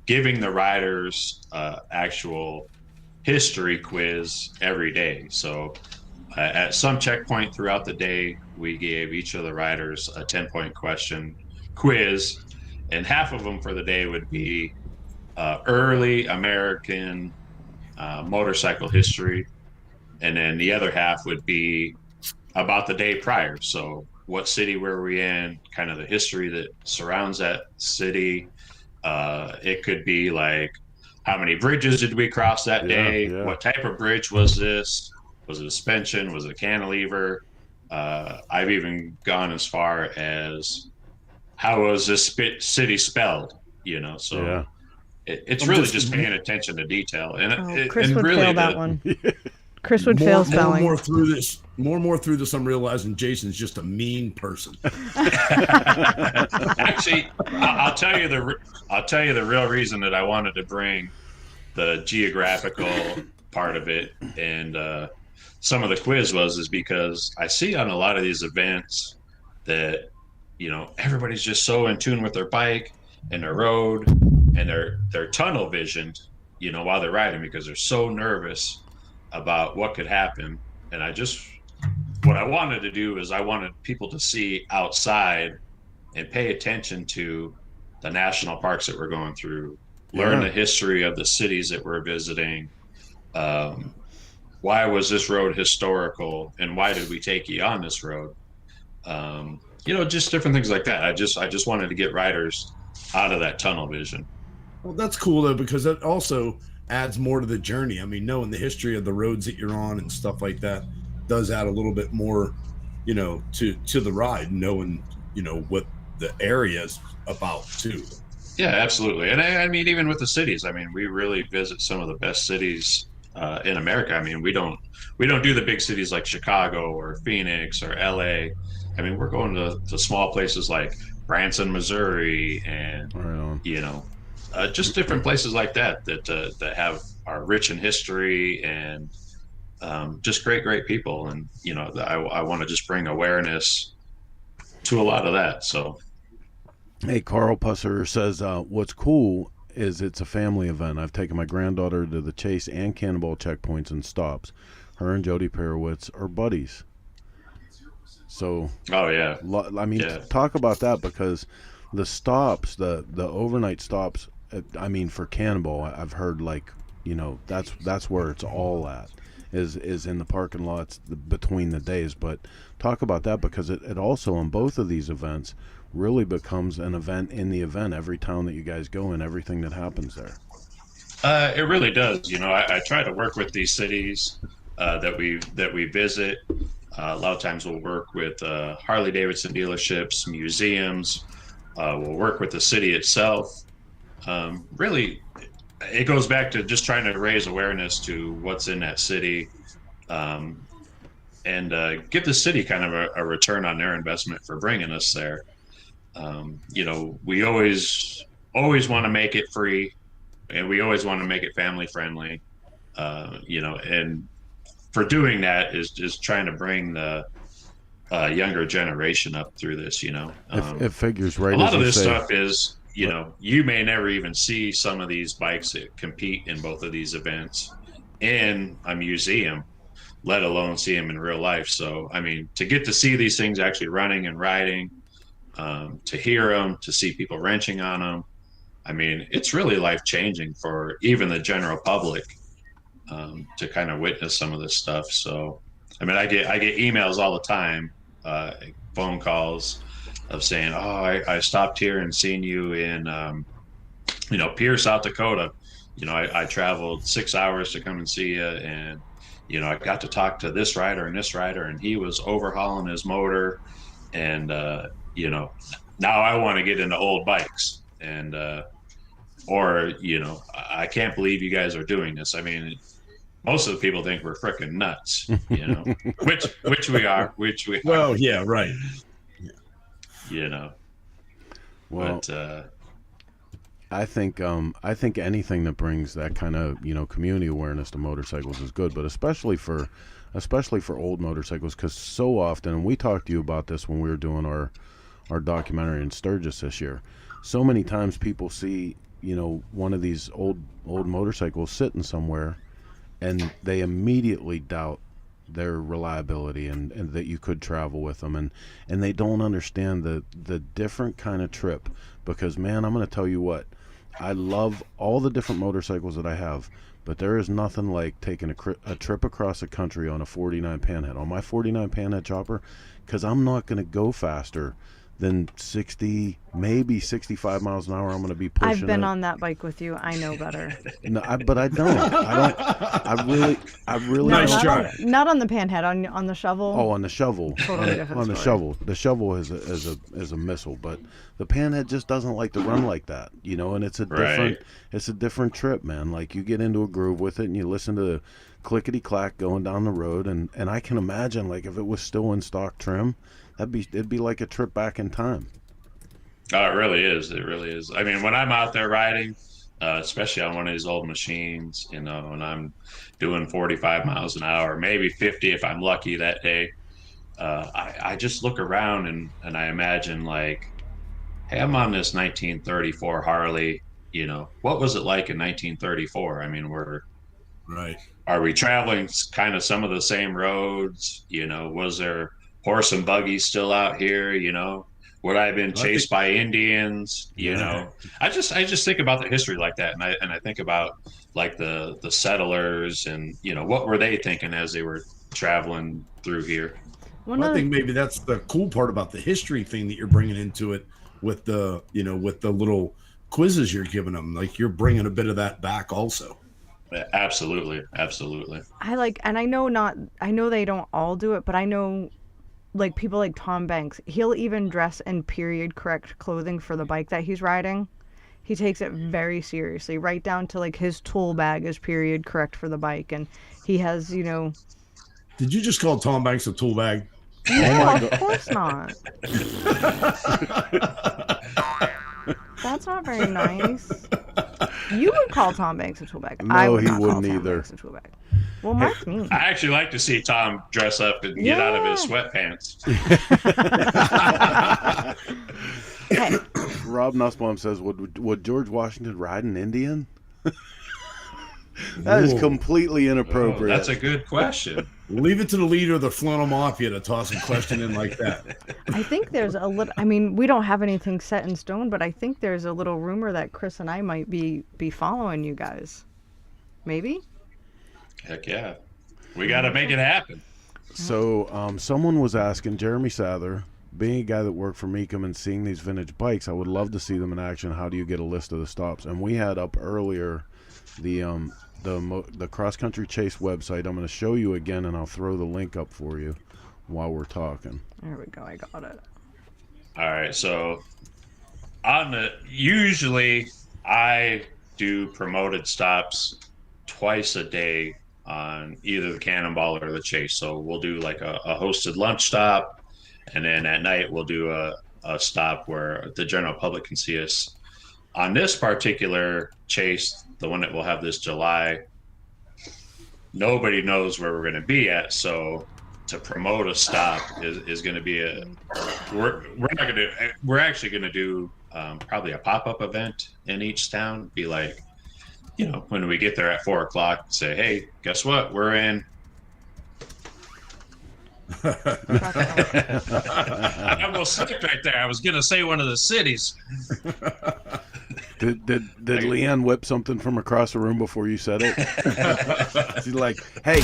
giving the riders actual history quiz every day. So at some checkpoint throughout the day, we gave each of the riders a 10-point question quiz, and half of them for the day would be early American motorcycle history, and then the other half would be about the day prior. So what city were we in, kind of the history that surrounds that city. It could be like, how many bridges did we cross that day? Yeah. What type of bridge was this? Was it a suspension? Was it a cantilever? I've even gone as far as, how was this city spelled? You know, so it's really just paying attention to detail. And Chris would really fail that one. Chris would fail spelling. More and more through this, I'm realizing Jason's just a mean person. Actually, I'll tell you the real reason that I wanted to bring the geographical part of it, and some of the quiz is because I see on a lot of these events that, you know, everybody's just so in tune with their bike and their road, and they're tunnel visioned, you know, while they're riding, because they're so nervous about what could happen. And what I wanted to do is I wanted people to see outside and pay attention to the national parks that we're going through, learn the history of the cities that we're visiting. Why was this road historical, and why did we take you on this road? You know, just different things like that. I just wanted to get riders out of that tunnel vision. Well, that's cool though, because that also adds more to the journey. I mean, knowing the history of the roads that you're on and stuff like that does add a little bit more, you know, to the ride, knowing, you know, what the area is about too. Yeah, absolutely. And I mean, even with the cities, I mean, we really visit some of the best cities in America. I mean, we don't do the big cities like Chicago or Phoenix or LA. I mean, we're going to small places like Branson, Missouri, and you know, just different places like that are rich in history and just great people. And you know, I want to just bring awareness to a lot of that. So, hey, Carl Pusser says, what's cool is it's a family event. I've taken my granddaughter to the Chase and Cannonball checkpoints and stops. Her and Jody Perowitz are buddies. So, I mean, talk about that, because the stops, the overnight stops, I mean, for Cannonball, I've heard, like, you know, that's where it's all at, is in the parking lots between the days. But talk about that, because it also, on both of these events, really becomes an event in the event, every town that you guys go in, everything that happens there. It really does. You know, I try to work with these cities that we visit. A lot of times we'll work with Harley Davidson dealerships, museums. We'll work with the city itself. Really, it goes back to just trying to raise awareness to what's in that city, and give the city kind of a return on their investment for bringing us there. You know, we always want to make it free, and we always want to make it family friendly. You know, and for doing that is just trying to bring the younger generation up through this. You know, it figures right. A lot of this stuff is, you know, you may never even see some of these bikes that compete in both of these events in a museum, let alone see them in real life. So, I mean, to get to see these things actually running and riding, to hear them, to see people wrenching on them, I mean, it's really life-changing for even the general public, to kind of witness some of this stuff. So, I mean, I get emails all the time, phone calls of saying, oh, I stopped here and seen you in, you know, Pierre, South Dakota. You know, I traveled 6 hours to come and see you, and, you know, I got to talk to this rider and this rider, and he was overhauling his motor, and, you know, now I want to get into old bikes, and, or, you know, I can't believe you guys are doing this. I mean, most of the people think we're freaking nuts, you know, which we are. Well, yeah, right. You know, well, but, I think anything that brings that kind of, you know, community awareness to motorcycles is good, but especially for old motorcycles, because so often, and we talked to you about this when we were doing our documentary in Sturgis this year, so many times people see, you know, one of these old motorcycles sitting somewhere, and they immediately doubt their reliability and that you could travel with them, and they don't understand the different kind of trip. Because, man, I'm going to tell you what, I love all the different motorcycles that I have, but there is nothing like taking a trip across the country on a 49 Panhead, on my 49 Panhead chopper, because I'm not going to go faster than 60, maybe 65 miles an hour. I'm going to be pushing. I've been on that bike with you. I know better. No, but I don't. I really Nice don't. try. Not on the Panhead, on the shovel. Oh, on the shovel. Totally different on the story. shovel. The shovel is a missile, but the Panhead just doesn't like to run like that, you know. And it's a different trip, man. Like, you get into a groove with it, and you listen to the clickety clack going down the road, and I can imagine, like, if it was still in stock trim, it'd be like a trip back in time. Oh, it really is. It really is. I mean, when I'm out there riding, especially on one of these old machines, you know, and I'm doing 45 miles an hour, maybe 50 if I'm lucky that day. I just look around and I imagine like, hey, I'm on this 1934 Harley. You know, what was it like in 1934? I mean, right. Are we traveling kind of some of the same roads? You know, was there horse and buggy still out here? You know, would I have been chased by Indians? You know, I just think about the history like that, and I think about like the settlers, and you know, what were they thinking as they were traveling through here? Well, I think maybe that's the cool part about the history thing that you're bringing into it with the, you know, with the little quizzes you're giving them. Like you're bringing a bit of that back also. Absolutely. Absolutely. And I know they don't all do it, but I know like people like Tom Banks, he'll even dress in period correct clothing for the bike that he's riding. He takes it very seriously, right down to like his tool bag is period correct for the bike. And he has, you know. Did you just call Tom Banks a tool bag? No, of course not. That's not very nice. You would call Tom Banks a tool bag. No, I would he not wouldn't call Tom either. Banks a tool bag. Well, Mark's mean. I actually like to see Tom dress up and get out of his sweatpants. Hey. Rob Nussbaum says, would George Washington ride an Indian? That is completely inappropriate. Oh, that's a good question. Leave it to the leader of the Flannel Mafia to toss a question in like that. I think there's a little, I mean, we don't have anything set in stone, but I think there's a little rumor that Chris and I might be following you guys. Maybe? Heck yeah. We got to make it happen. So someone was asking, Jeremy Sather, being a guy that worked for Mecum and seeing these vintage bikes, I would love to see them in action. How do you get a list of the stops? And we had up earlier the Cross Country Chase website. I'm going to show you again, and I'll throw the link up for you while we're talking. There we go. I got it. All right. So usually I do promoted stops twice a day on either the Cannonball or the Chase. So we'll do like a hosted lunch stop, and then at night we'll do a stop where the general public can see us. On this particular Chase, the one that we'll have this July, nobody knows where we're going to be at. So to promote a stop is going to be we're actually going to do probably a pop-up event in each town. Be like, you know, when we get there at 4:00, say, hey, guess what? We're in. I almost slipped right there. I was going to say one of the cities. Did Leanne whip something from across the room before you said it? She's like, hey,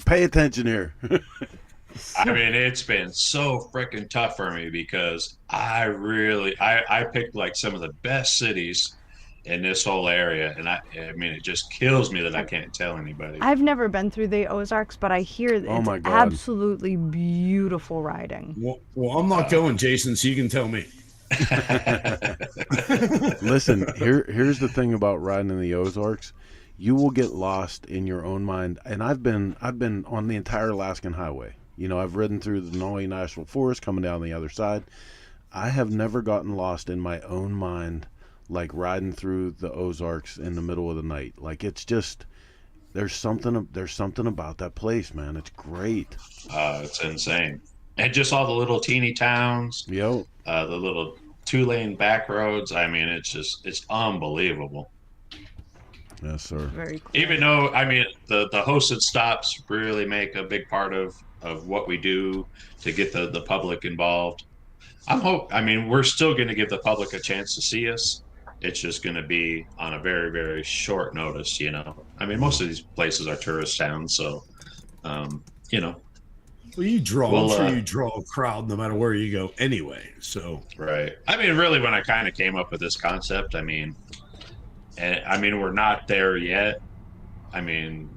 pay attention here. I mean, it's been so freaking tough for me because I picked like some of the best cities in this whole area, and I mean, it just kills me that I can't tell anybody. I've never been through the Ozarks, but I hear it's absolutely beautiful riding. Well, I'm not going, Jason, so you can tell me. Listen, here's the thing about riding in the Ozarks. You will get lost in your own mind, and I've been on the entire Alaskan highway. You know, I've ridden through the Denali National Forest, coming down the other side. I have never gotten lost in my own mind like riding through the Ozarks in the middle of the night. Like, it's just, there's something about that place, man. It's great. It's insane. And just all the little teeny towns. Yep. The little 2-lane back roads. I mean, it's unbelievable. Yes, sir. Very cool. Even though, I mean, the hosted stops really make a big part of what we do to get the public involved. I mean, we're still going to give the public a chance to see us. It's just going to be on a very, very short notice, you know. I mean, most of these places are tourist towns, so, you know. Well, I'm sure you draw a crowd no matter where you go anyway, so. Right. I mean, really, when I kind of came up with this concept, I mean, we're not there yet. I mean,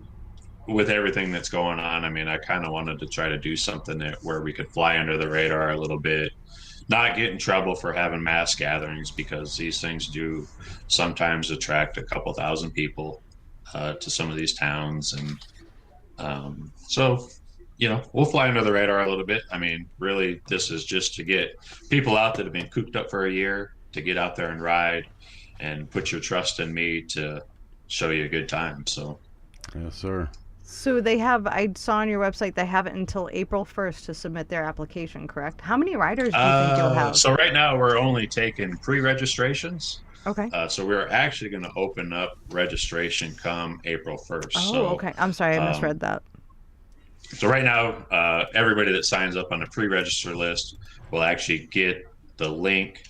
with everything that's going on, I mean, I kind of wanted to try to do something where we could fly under the radar a little bit, not get in trouble for having mass gatherings, because these things do sometimes attract a couple thousand people to some of these towns. And so, you know, we'll fly under the radar a little bit. I mean, really, this is just to get people out that have been cooped up for a year to get out there and ride. and put your trust in me to show you a good time. So, yes, sir. So they have, I saw on your website, they have it until April 1st to submit their application, correct? How many riders do you think you'll have? So right now we're only taking pre-registrations. Okay. So we're actually going to open up registration come April 1st. Oh, so, okay. I'm sorry, I misread that. So right now, everybody that signs up on the pre-register list will actually get the link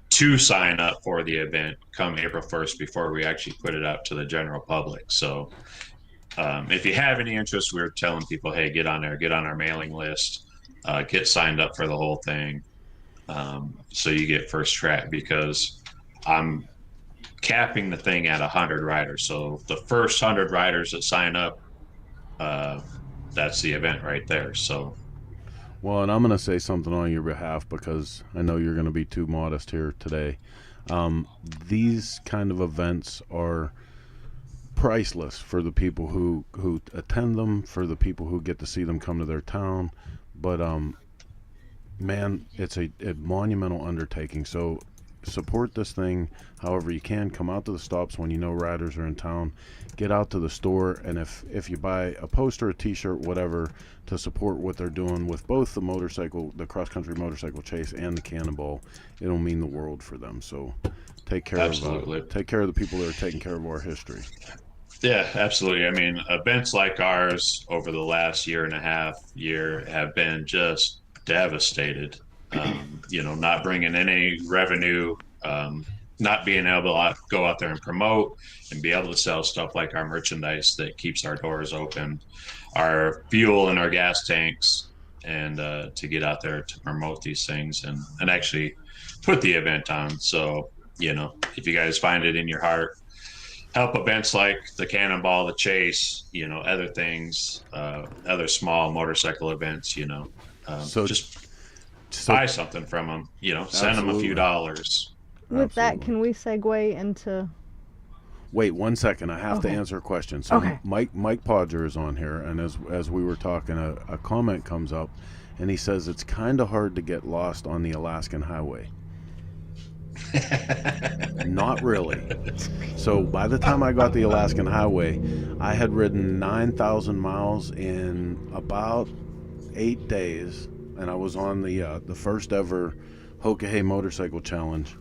to sign up for the event come April 1st before we actually put it out to the general public. So if you have any interest, we're telling people, hey, get on there, get on our mailing list, get signed up for the whole thing. So you get first track, because I'm capping the thing at 100 riders. So the first 100 riders that sign up, that's the event right there. So, well, and I'm going to say something on your behalf, because I know you're going to be too modest here today. These kind of events are priceless for the people who attend them, for the people who get to see them come to their town. But man, it's a monumental undertaking. So support this thing however you can. Come out to the stops when you know riders are in town. Get out to the store, and if you buy a poster, a t-shirt, whatever, to support what they're doing with both the cross-country motorcycle chase and the Cannonball, it'll mean the world for them. So take care of the people that are taking care of our history. Yeah, absolutely. I mean, events like ours over the last year and a half have been just devastated. Not bringing any revenue, not being able to go out there and promote and be able to sell stuff like our merchandise that keeps our doors open, our fuel and our gas tanks, and to get out there to promote these things and actually put the event on. So, if you guys find it in your heart, help events like the Cannonball, the Chase, other things, other small motorcycle events, so just buy something from them, send them a few dollars. With that, can we segue into... Wait 1 second, I have to answer a question. So okay. Mike Podger is on here, and as we were talking, a comment comes up, and he says it's kind of hard to get lost on the Alaskan highway. Not really. So by the time I got the Alaskan highway, I had ridden 9,000 miles in about 8 days, and I was on the first ever Hokahay motorcycle challenge.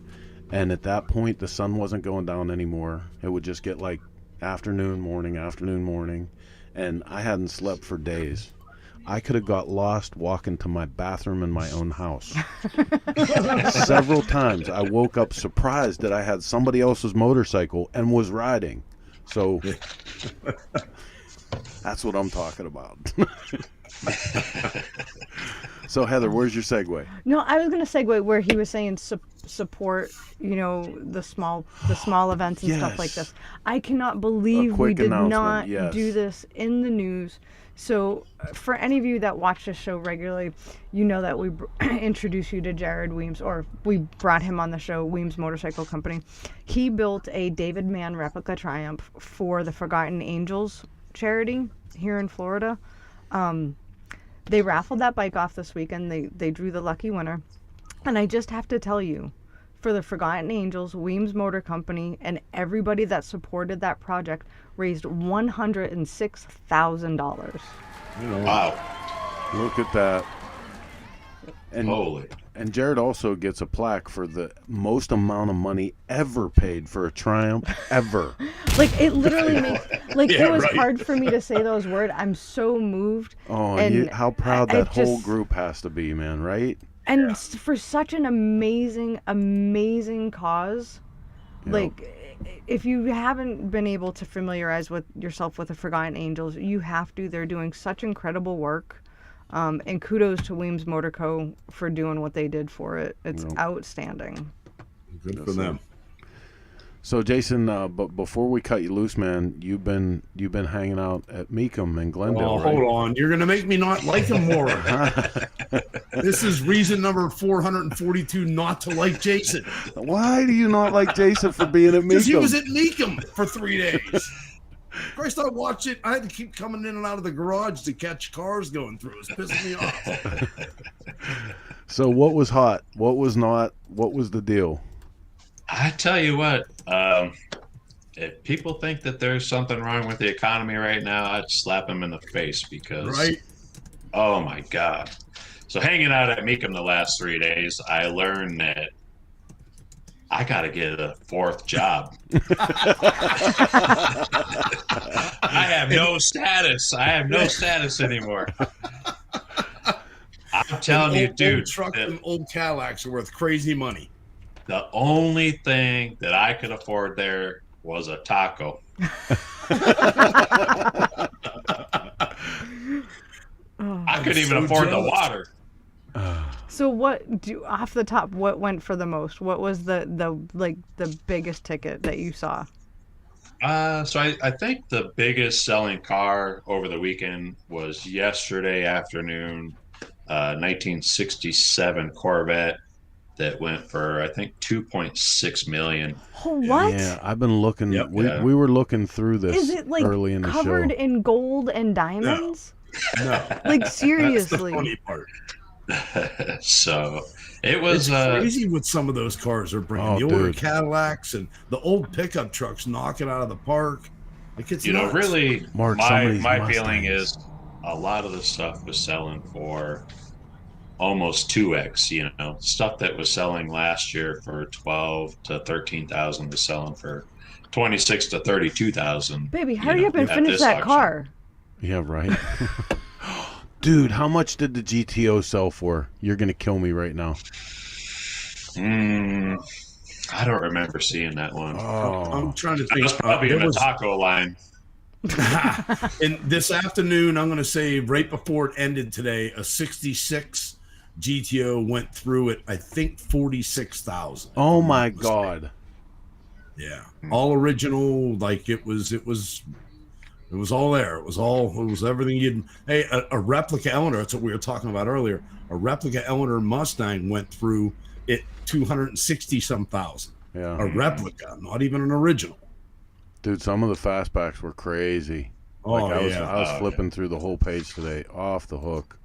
And at that point, the sun wasn't going down anymore. It would just get like afternoon, morning, and I hadn't slept for days. I could have got lost walking to my bathroom in my own house. Several times I woke up surprised that I had somebody else's motorcycle and was riding. So that's what I'm talking about. So Heather, where's your segue? No, I was going to segue where he was saying support, the small events and stuff like this. I cannot believe we did not do this in the news. So for any of you that watch this show regularly, you know that we introduced you to Jared Weems, or we brought him on the show, Weems Motorcycle Company. He built a David Mann replica Triumph for the Forgotten Angels charity here in Florida. They raffled that bike off this weekend. They drew the lucky winner. And I just have to tell you, for the Forgotten Angels, Weems Motor Company, and everybody that supported that project raised $106,000. Wow. Look at that. And, holy. And Jared also gets a plaque for the most amount of money ever paid for a Triumph ever. Like, it literally makes, it was hard for me to say those words. I'm so moved. Oh, and how proud that whole group has to be, man, right? And for such an amazing, amazing cause, if you haven't been able to familiarize yourself with the Forgotten Angels, you have to. They're doing such incredible work. And kudos to Weems Motor Co. for doing what they did for it. It's outstanding. Good for them. So Jason, but before we cut you loose, man, you've been hanging out at Meekum in Glendale. Oh, hold on! You're gonna make me not like him more. This is reason number 442 not to like Jason. Why do you not like Jason for being at Meekum? Because he was at Meekum for 3 days. Christ, I watched it. I had to keep coming in and out of the garage to catch cars going through. It was pissing me off. So what was hot? What was not? What was the deal? I tell you what, if people think that there's something wrong with the economy right now, I'd slap them in the face because, oh my God. So hanging out at Meekum the last 3 days, I learned that I got to get a 4th job. I have no status. I have no status anymore. I'm telling you, dude. Old truck and old Cadillacs are worth crazy money. The only thing that I could afford there was a taco. I couldn't even afford the water. So off the top, what went for the most? What was the biggest ticket that you saw? So I think the biggest selling car over the weekend was yesterday afternoon, 1967 Corvette that went for, I think, $2.6 million. Oh, what? Yeah, I've been looking. Yep, we were looking through this Is it early in the show. Covered in gold and diamonds? No. Like, seriously. That's the funny part. So it was it's crazy what some of those cars are bringing. The older Cadillacs and the old pickup trucks knock it out of the park. Like, it's nuts. Really, Mark, my feeling is a lot of the stuff was selling for almost 2x. Stuff that was selling last year for 12 to 13,000 was selling for 26 to 32,000. Baby, hurry up and finish that car. Yeah, right. Dude, how much did the GTO sell for? You're gonna kill me right now. I don't remember seeing that one. Oh, I'm trying to think. It was probably in the taco line. And this afternoon, I'm going to say right before it ended today, a 66 GTO went through at, I think, 46,000. Oh my God. Yeah. All original. Like it was all there. It was everything you'd, hey, a replica Eleanor, that's what we were talking about earlier. A replica Eleanor Mustang went through it 260 some thousand. Yeah. A replica, not even an original. Dude, some of the fastbacks were crazy. I was flipping through the whole page today, off the hook.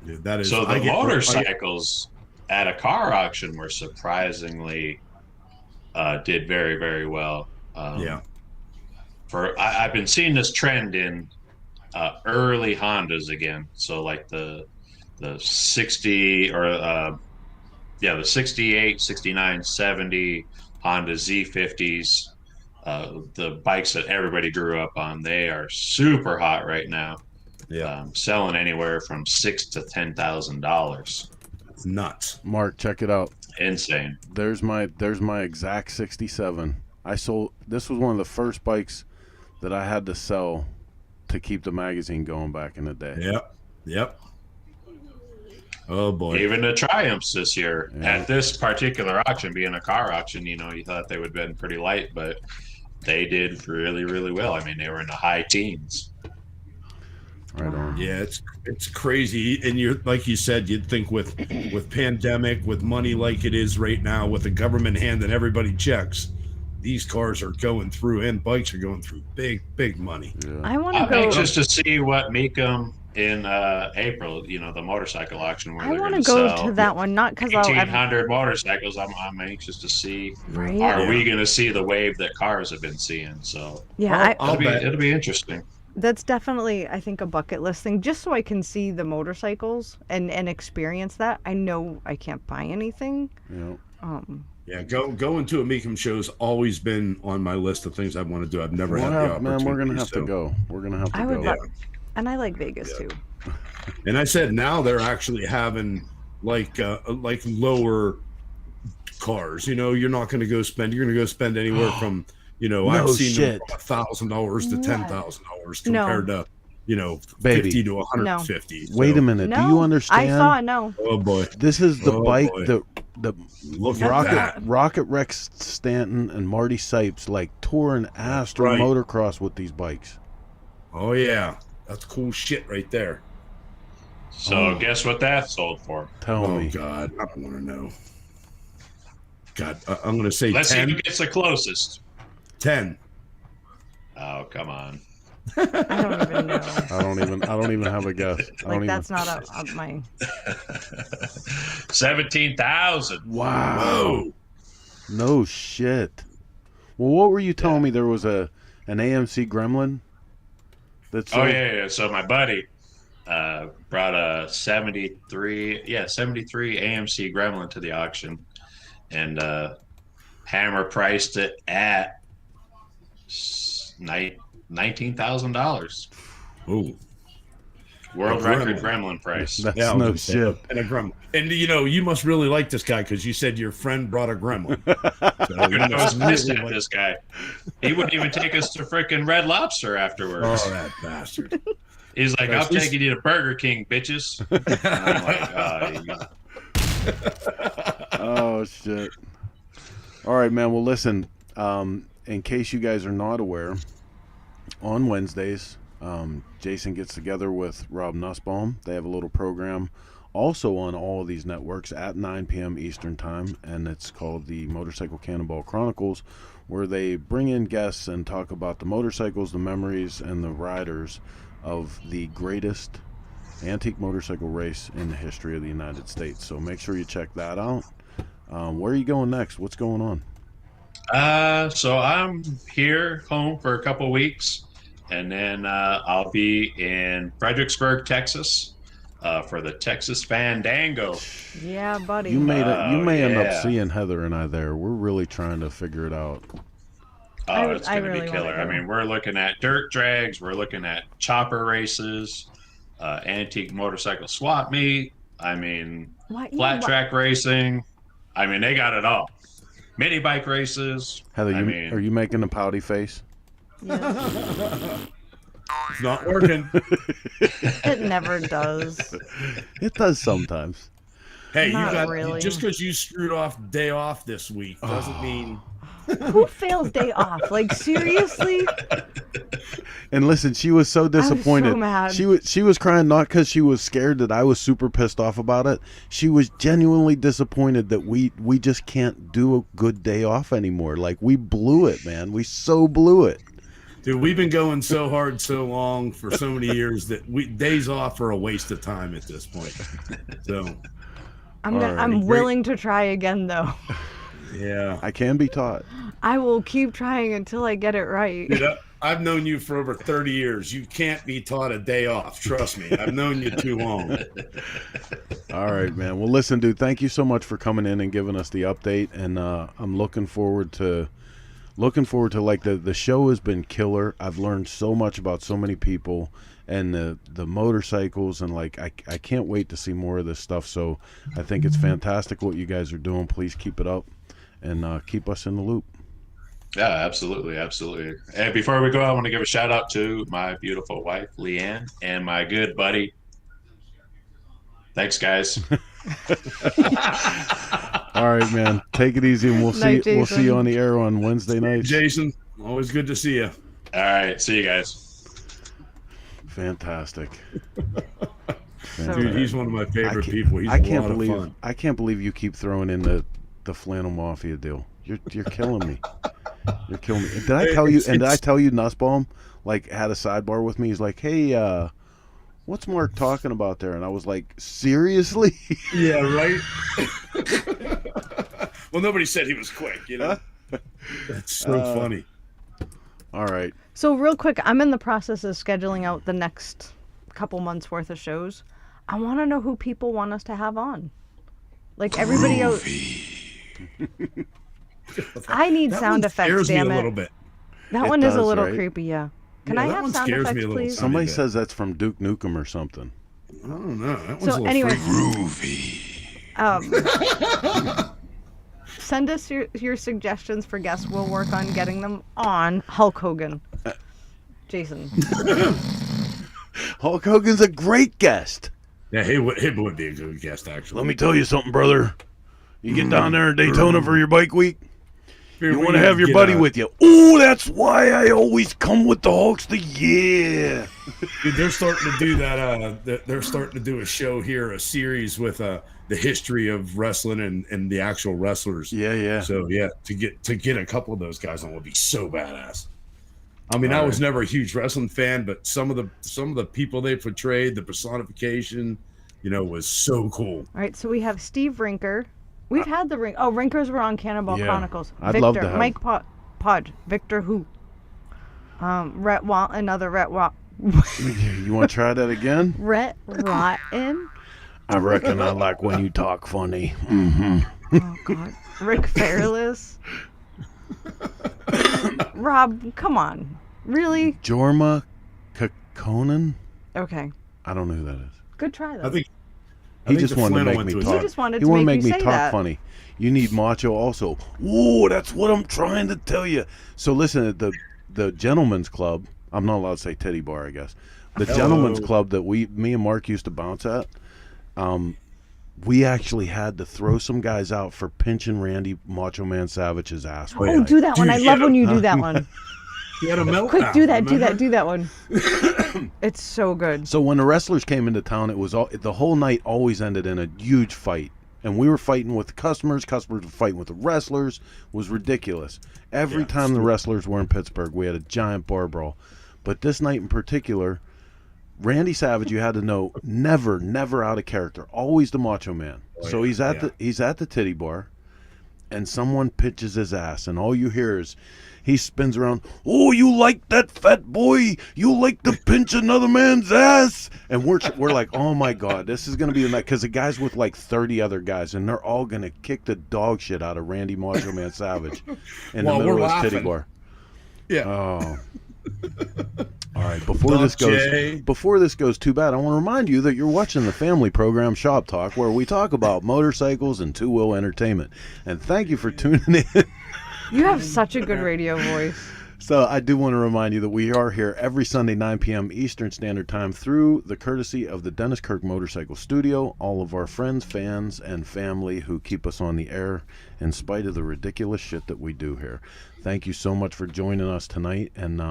Dude, that is so the motorcycles at a car auction were surprisingly did very, very well. I've been seeing this trend in early Hondas again. So like the 60 or the 68, 69, 70 Honda Z50s, the bikes that everybody grew up on, they are super hot right now. Yeah, selling anywhere from $6,000 to $10,000. It's nuts. Mark, check it out. Insane. There's my exact 67. This was one of the first bikes that I had to sell to keep the magazine going back in the day. Yep. Oh boy. Even the Triumphs this year at this particular auction, being a car auction, you thought they would have been pretty light, but they did really, really well. I mean, they were in the high teens. Right on. Yeah, it's crazy. And you're, like you said, you'd think with pandemic, with money like it is right now, with the government handing everybody checks, these cars are going through, and bikes are going through big money. Yeah. I'm anxious to see what Meekum in April, the motorcycle auction where I want to go to that one, not because 1,800 motorcycles. I'm anxious to see. Right? Are we going to see the wave that cars have been seeing? So it'll be interesting. That's definitely, I think, a bucket list thing, just so I can see the motorcycles and experience that. I know I can't buy anything. Yeah. Going to a Meekum show's always been on my list of things I want to do. I've never had the opportunity. Man, we're gonna have to go. We're gonna have to go. And I like Vegas too. And I said now they're actually having like lower cars. You're not going to go spend. You're going to go spend anywhere from I've seen them from $1,000 to $10,000 compared to 50 to 150. No. Wait a minute. Do you understand? I saw it. No. Oh boy. This is the bike boy. the Rocket Rex Stanton and Marty Sipes touring Astro motocross with these bikes. Oh yeah, that's cool shit right there. So guess what that sold for? Tell me. Oh God, I don't want to know. God, I'm going to say Let's 10. see who gets the closest. 10. Oh, come on. I don't even know. I don't even have a guess. That's not up my. 17,000. Wow. Whoa. No shit. Well, what were you telling me? There was an AMC Gremlin. Yeah. So my buddy brought a 73 AMC Gremlin to the auction, and Hammer priced it at $19,000. Ooh. World record gremlin price. That's no shit. And a gremlin. And you must really like this guy because you said your friend brought a gremlin. So I was pissed at this guy. He wouldn't even take us to frickin' Red Lobster afterwards. Oh, that bastard. He's like, "I'm taking you to Burger King, bitches." And I'm like, oh shit. All right, man. Well, listen. In case you guys are not aware, on Wednesdays, Jason gets together with Rob Nussbaum. They have a little program also on all of these networks at 9 p.m. Eastern Time, and it's called the Motorcycle Cannonball Chronicles, where they bring in guests and talk about the motorcycles, the memories, and the riders of the greatest antique motorcycle race in the history of the United States. So make sure you check that out. Where are you going next? What's going on? So I'm here home for a couple weeks, and then I'll be in Fredericksburg, Texas, for the Texas Fandango. Yeah, buddy. You may end up seeing Heather and I there. We're really trying to figure it out. Oh, it's going to be killer. I mean, we're looking at dirt drags. We're looking at chopper races, antique motorcycle swap meet. I mean, flat track racing. I mean, they got it all. Mini bike races. Heather, are you making a pouty face? Yeah. It's not working. It never does. It does sometimes. Hey, really. Just because you screwed off day off this week doesn't mean. Who fails day off? Like, seriously? And listen, she was so disappointed. I was so mad. She was crying not because she was scared that I was super pissed off about it. She was genuinely disappointed that we just can't do a good day off anymore. Like, we blew it, man. We so blew it. Dude, we've been going so hard so long for so many years that days off are a waste of time at this point. So I'm willing to try again, though. Yeah. I can be taught. I will keep trying until I get it right. Dude, I've known you for over 30 years. You can't be taught a day off. Trust me. I've known you too long. All right, man. Well, listen, dude, thank you so much for coming in and giving us the update. And I'm looking forward to like the show has been killer. I've learned so much about so many people and the motorcycles, and like I can't wait to see more of this stuff. So I think it's fantastic what you guys are doing. Please keep it up and keep us in the loop. Yeah, absolutely. And before we go, I want to give a shout out to my beautiful wife, Leanne, and my good buddy. Thanks, guys. All right, man. Take it easy, and we'll see you on the air on Wednesday nights. Jason, always good to see you. All right, see you guys. Fantastic. Dude, he's one of my favorite people. He's a lot of fun. I can't believe you keep throwing in the Flannel Mafia deal. You're killing me. You're killing me. Did I tell you? Did I tell you Nussbaum like had a sidebar with me? He's like, "Hey, what's Mark talking about there?" And I was like, "Seriously?" Yeah, right. Well, nobody said he was quick, you know. That's so funny. All right. So real quick, I'm in the process of scheduling out the next couple months worth of shows. I want to know who people want us to have on. Like everybody else. I need sound effects, damn it. A little bit. That one is a little creepy, yeah. Can I have sound effects, please? Somebody says that's from Duke Nukem or something. I don't know. That one's so anyway, groovy. Send us your suggestions for guests. We'll work on getting them on. Hulk Hogan. Jason. Hulk Hogan's a great guest. Yeah, he would be a good guest, actually. Let me tell you something, brother. You get down there in Daytona for your bike week, you want to have your buddy with you. Oh, that's why I always come with the Hulkster. Yeah. Dude, they're starting to do that. They're starting to do a show here, a series with the history of wrestling and the actual wrestlers. Yeah. So yeah, to get a couple of those guys on would be so badass. I mean, I was never a huge wrestling fan, but some of the people they portrayed, the personification, was so cool. All right, so we have Steve Rinker. We've had the Rinkers were on Cannonball Chronicles. I'd love to have Mike Podge, Victor who? Another Rhett You want to try that again? Rhett Rotten. I reckon I like when you talk funny. Oh God, Rick Fairless. Rob, come on, really? Jorma Kekkonen? Okay. I don't know who that is. Good try though. He just wanted to make me talk. He just wanted to make me talk that. funny. You need macho also. Whoa, that's what I'm trying to tell you. So listen, at the gentleman's club, I'm not allowed to say titty bar, I guess. The gentleman's club that me and Mark used to bounce at, we actually had to throw some guys out for pinching Randy Macho Man Savage's ass. Oh, do that one. I love when you do that one. He had a meltdown. Quick, do that one. It's so good. So when the wrestlers came into town, it was the whole night always ended in a huge fight. And we were fighting with the customers were fighting with the wrestlers. It was ridiculous. Every time the wrestlers were in Pittsburgh, we had a giant bar brawl. But this night in particular, Randy Savage, you had to know, never out of character, always the Macho Man. So he's at the titty bar, and someone pitches his ass, and all you hear is he spins around. Oh, you like that, fat boy? You like to pinch another man's ass? And we're like, oh my God, this is gonna be the night, because the guy's with like 30 other guys, and they're all gonna kick the dog shit out of Randy Macho Man Savage in the middle of his titty bar. Yeah. Oh. All right, before this goes too bad, I want to remind you that you're watching the family program Shop Talk, where we talk about motorcycles and two-wheel entertainment. And thank you for tuning in. You have such a good radio voice. So I do want to remind you that we are here every Sunday, 9 p.m. Eastern Standard Time, through the courtesy of the Dennis Kirk Motorcycle Studio, all of our friends, fans, and family who keep us on the air in spite of the ridiculous shit that we do here. Thank you so much for joining us tonight, and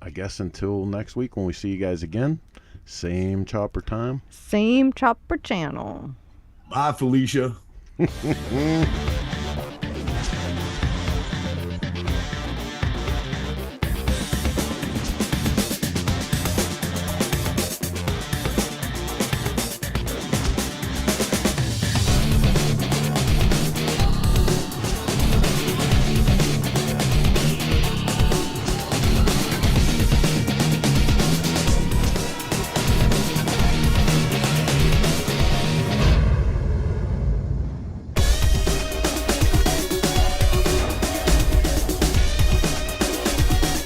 I guess until next week when we see you guys again, same chopper time. Same chopper channel. Bye, Felicia.